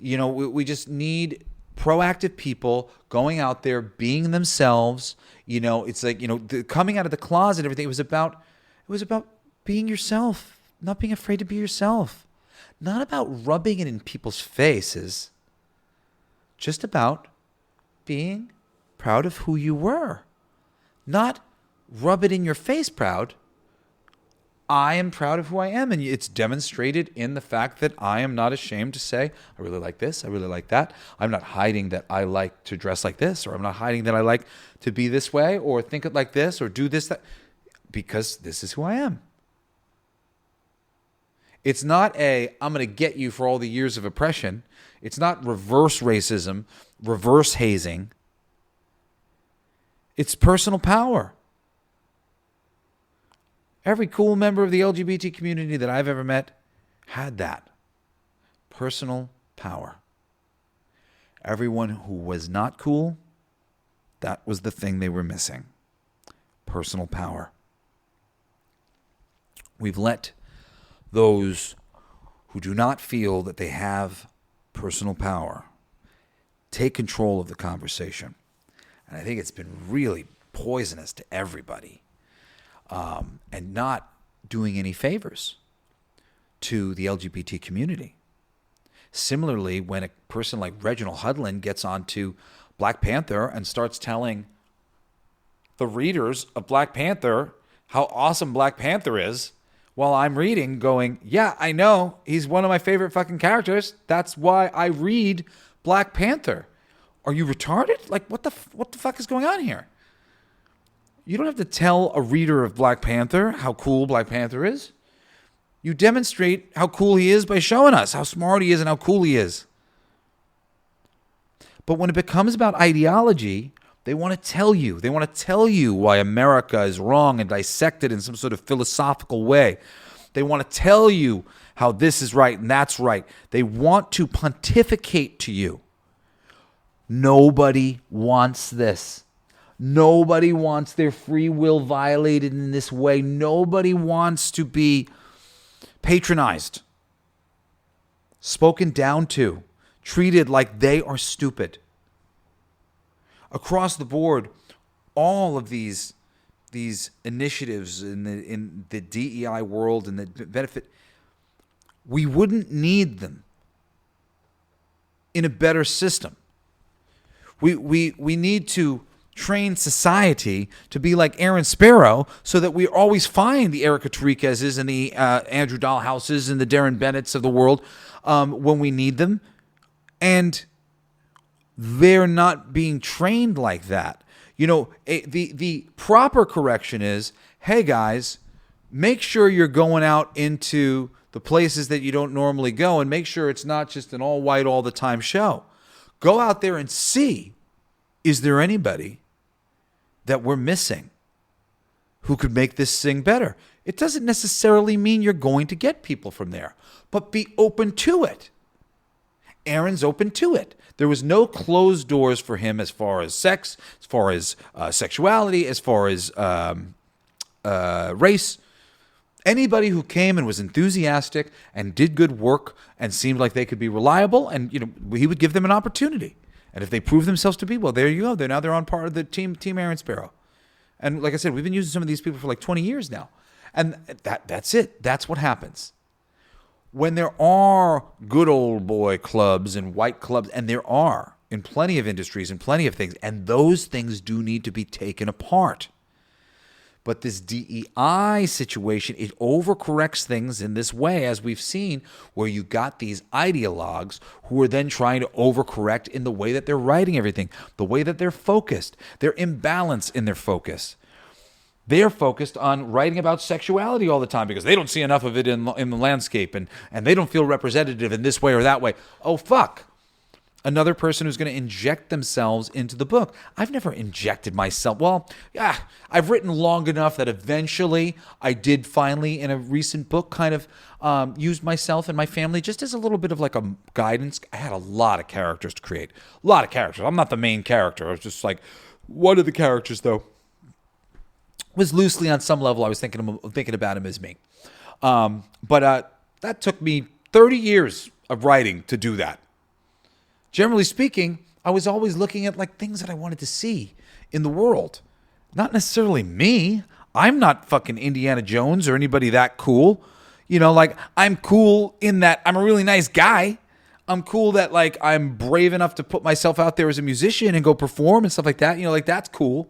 We just need proactive people going out there, being themselves. It's like, coming out of the closet and everything. It was about being yourself, not being afraid to be yourself. Not about rubbing it in people's faces. Just about being proud of who you were. Not rub it in your face proud. I am proud of who I am, and it's demonstrated in the fact that I am not ashamed to say, I really like this, I really like that. I'm not hiding that I like to dress like this, or I'm not hiding that I like to be this way, or think it like this, or do this, that, because this is who I am. It's not I'm going to get you for all the years of oppression. It's not reverse racism, reverse hazing. It's personal power. Every cool member of the LGBT community that I've ever met had that. Personal power. Everyone who was not cool, that was the thing they were missing. Personal power. We've let those who do not feel that they have personal power take control of the conversation. And I think it's been really poisonous to everybody. And not doing any favors to the LGBT community. Similarly, when a person like Reginald Hudlin gets onto Black Panther and starts telling the readers of Black Panther how awesome Black Panther is, while I'm reading going, yeah, I know. He's one of my favorite fucking characters. That's why I read Black Panther. Are you retarded? Like, what the fuck is going on here? You don't have to tell a reader of Black Panther how cool Black Panther is. You demonstrate how cool he is by showing us how smart he is and how cool he is. But when it becomes about ideology, they want to tell you. They want to tell you why America is wrong and dissect it in some sort of philosophical way. They want to tell you how this is right and that's right. They want to pontificate to you. Nobody wants this. Nobody wants their free will violated in this way. Nobody wants to be patronized, spoken down to, treated like they are stupid. Across the board, all of these initiatives in the DEI world and the benefit, we wouldn't need them in a better system. We need to train society to be like Aaron Sparrow so that we always find the Erica Tariquez's and the Andrew Dahlhouses and the Darren Bennett's of the world when we need them. And they're not being trained like that. You know, the proper correction is, hey guys, make sure you're going out into the places that you don't normally go and make sure it's not just an all white all the time show. Go out there and see, is there anybody that we're missing who could make this thing better? It doesn't necessarily mean you're going to get people from there, but be open to it. Aaron's open to it. There was no closed doors for him as far as sex, as far as sexuality, as far as race. Anybody who came and was enthusiastic and did good work and seemed like they could be reliable, and he would give them an opportunity. And if they prove themselves to be, well, there you go. They're on part of the team Aaron Sparrow. And like I said, we've been using some of these people for like 20 years now. And that's it. That's what happens. When there are good old boy clubs and white clubs, and there are in plenty of industries and plenty of things, and those things do need to be taken apart. But this DEI situation, it overcorrects things in this way, as we've seen, where you got these ideologues who are then trying to overcorrect in the way that they're writing everything, the way that they're focused. They're imbalanced in their focus. They're focused on writing about sexuality all the time because they don't see enough of it in the landscape, and they don't feel representative in this way or that way. Oh, fuck. Another person who's going to inject themselves into the book. I've never injected myself. Well, yeah, I've written long enough that eventually I did finally, in a recent book, kind of use myself and my family just as a little bit of like a guidance. I had a lot of characters to create. A lot of characters. I'm not the main character. I was just like, one of the characters, though, was loosely on some level. I was thinking about him as me. But that took me 30 years of writing to do that. Generally speaking, I was always looking at like things that I wanted to see in the world. Not necessarily me. I'm not fucking Indiana Jones or anybody that cool. Like I'm cool in that I'm a really nice guy. I'm cool that like I'm brave enough to put myself out there as a musician and go perform and stuff like that. Like that's cool.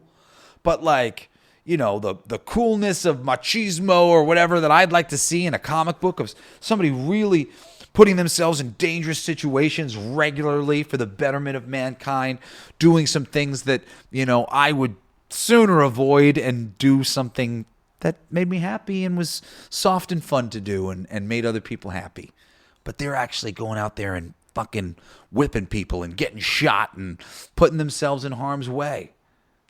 But like, the coolness of machismo or whatever that I'd like to see in a comic book of somebody really putting themselves in dangerous situations regularly for the betterment of mankind, doing some things that, I would sooner avoid and do something that made me happy and was soft and fun to do and made other people happy. But they're actually going out there and fucking whipping people and getting shot and putting themselves in harm's way.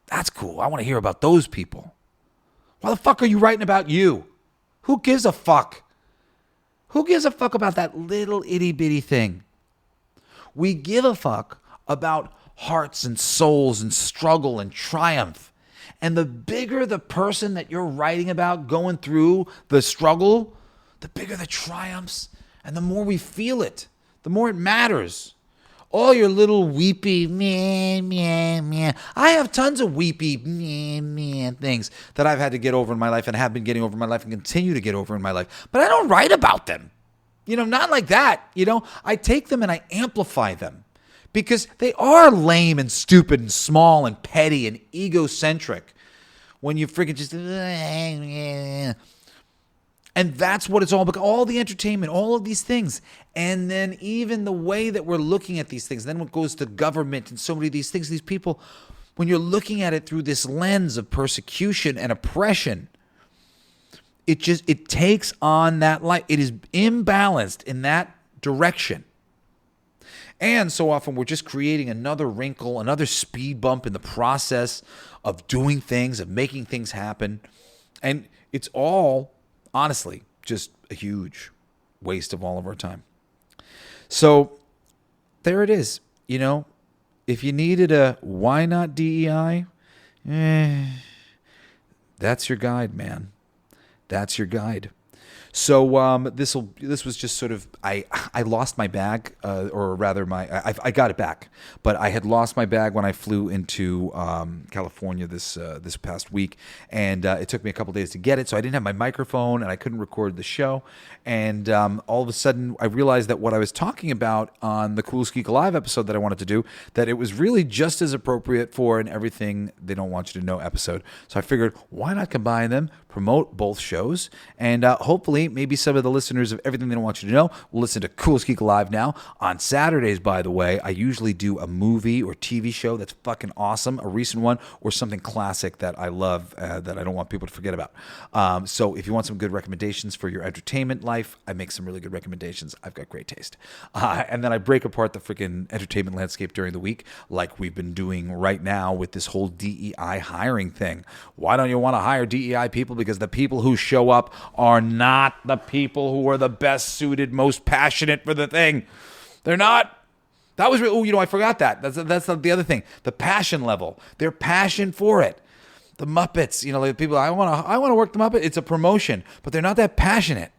That's cool. I want to hear about those people. Why the fuck are you writing about you? Who gives a fuck? Who gives a fuck about that little itty bitty thing? We give a fuck about hearts and souls and struggle and triumph. And the bigger the person that you're writing about going through the struggle, the bigger the triumphs and the more we feel it, the more it matters. All your little weepy, meh, meh, meh. I have tons of weepy, meh, meh things that I've had to get over in my life and have been getting over in my life and continue to get over in my life. But I don't write about them. Not like that. I take them and I amplify them because they are lame and stupid and small and petty and egocentric when you freaking just... And that's what it's all about. All the entertainment, all of these things. And then even the way that we're looking at these things. Then when it goes to government and so many of these things, these people, when you're looking at it through this lens of persecution and oppression, it takes on that light. It is imbalanced in that direction. And so often we're just creating another wrinkle, another speed bump in the process of doing things, of making things happen. And it's all, honestly, just a huge waste of all of our time. So there it is. You know, if you needed a why not DEI, that's your guide, man. That's your guide. So this was just sort of I lost my bag, or rather I got it back, but I had lost my bag when I flew into California this past week, and it took me a couple days to get it. So I didn't have my microphone and I couldn't record the show. And all of a sudden I realized that what I was talking about on the Cool Geek Alive episode that I wanted to do, that it was really just as appropriate for an Everything They Don't Want You to Know episode. So I figured, why not combine them, promote both shows, and hopefully maybe some of the listeners of Everything They Don't Want You to Know will listen to Cool Geek Alive now. On Saturdays, by the way, I usually do a movie or TV show that's fucking awesome, a recent one, or something classic that I love that I don't want people to forget about. So if you want some good recommendations for your entertainment life, I make some really good recommendations. I've got great taste. And then I break apart the freaking entertainment landscape during the week, like we've been doing right now with this whole DEI hiring thing. Why don't you want to hire DEI people? Because the people who show up are not the people who are the best suited, most passionate for the thing. They're not. That was, I forgot that. That's the other thing. The passion level. Their passion for it. The Muppets, like people, I want to work the Muppet. It's a promotion, but they're not that passionate.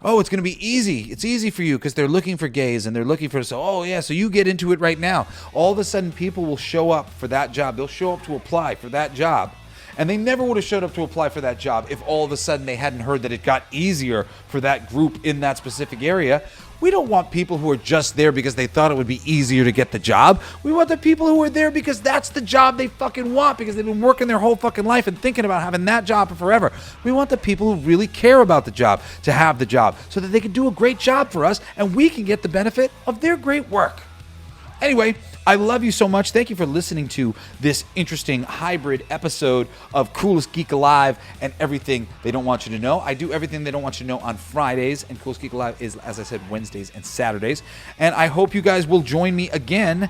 Oh, it's going to be easy. It's easy for you because they're looking for gays and they're looking for, so you get into it right now. All of a sudden, people will show up for that job. They'll show up to apply for that job. And they never would have showed up to apply for that job if all of a sudden they hadn't heard that it got easier for that group in that specific area. We don't want people who are just there because they thought it would be easier to get the job. We want the people who are there because that's the job they fucking want, because they've been working their whole fucking life and thinking about having that job for forever. We want the people who really care about the job to have the job so that they can do a great job for us and we can get the benefit of their great work. Anyway, I love you so much. Thank you for listening to this interesting hybrid episode of Coolest Geek Alive and Everything They Don't Want You to Know. I do Everything They Don't Want You to Know on Fridays, and Coolest Geek Alive is, as I said, Wednesdays and Saturdays. And I hope you guys will join me again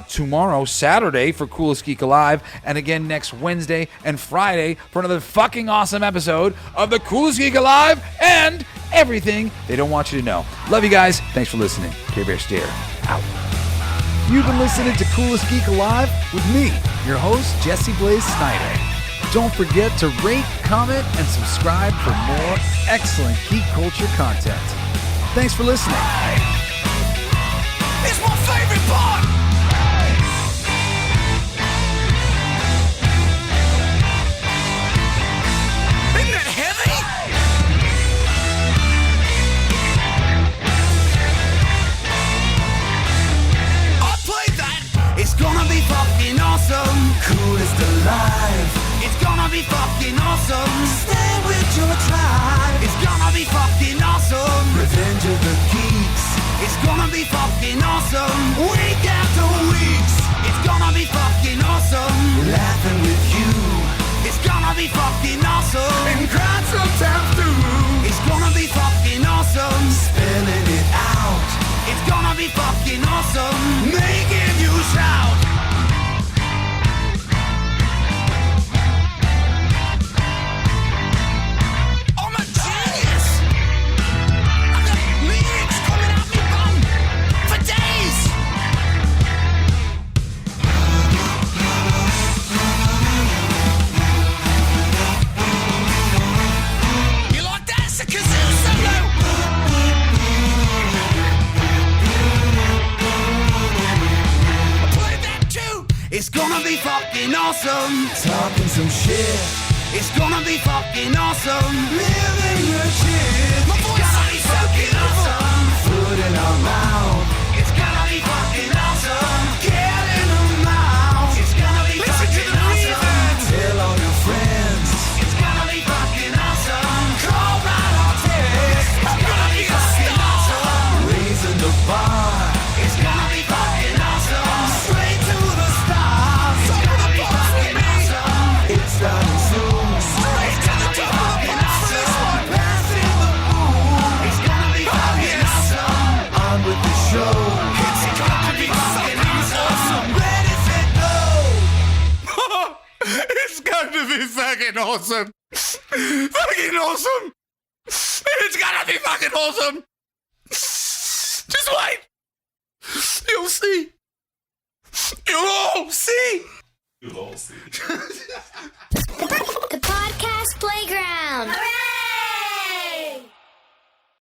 tomorrow, Saturday, for Coolest Geek Alive, and again next Wednesday and Friday for another fucking awesome episode of the Coolest Geek Alive and Everything They Don't Want You to Know. Love you guys. Thanks for listening. Care Bear Stare out. You've been listening to Coolest Geek Alive with me, your host, Jesse Blaze Snider. Don't forget to rate, comment, and subscribe for more excellent geek culture content. Thanks for listening. It's my favorite part. Isn't that heavy? It's gonna be fucking awesome. Coolest alive. It's gonna be fucking awesome. Stay with your tribe. It's gonna be fucking awesome. Revenge of the Geeks. It's gonna be fucking awesome. Week after weeks. It's gonna be fucking awesome. Laughing with you. It's gonna be fucking awesome. And crying sometimes too. It's gonna be fucking awesome. Spelling it out. It's gonna be fucking awesome. Making you shout. I'm a genius. I've got lyrics coming out me bum for days. You like that? It's a kazoo solo. It's gonna be fucking awesome. Talking some shit. It's gonna be fucking awesome. Living your shit. My voice is gonna be fucking awesome. Foot in our mouth. It's gonna be fucking awesome. Get in the mouth. It's gonna be fucking awesome. Tell all your friends. It's gonna be fucking awesome. Call right on with the show. It's gonna be fucking awesome. Ready, set, go. It's gonna be fucking awesome. Fucking awesome. It's gonna be fucking awesome. Just wait. You'll see. You'll all see. You'll all see. The podcast playground. Hooray!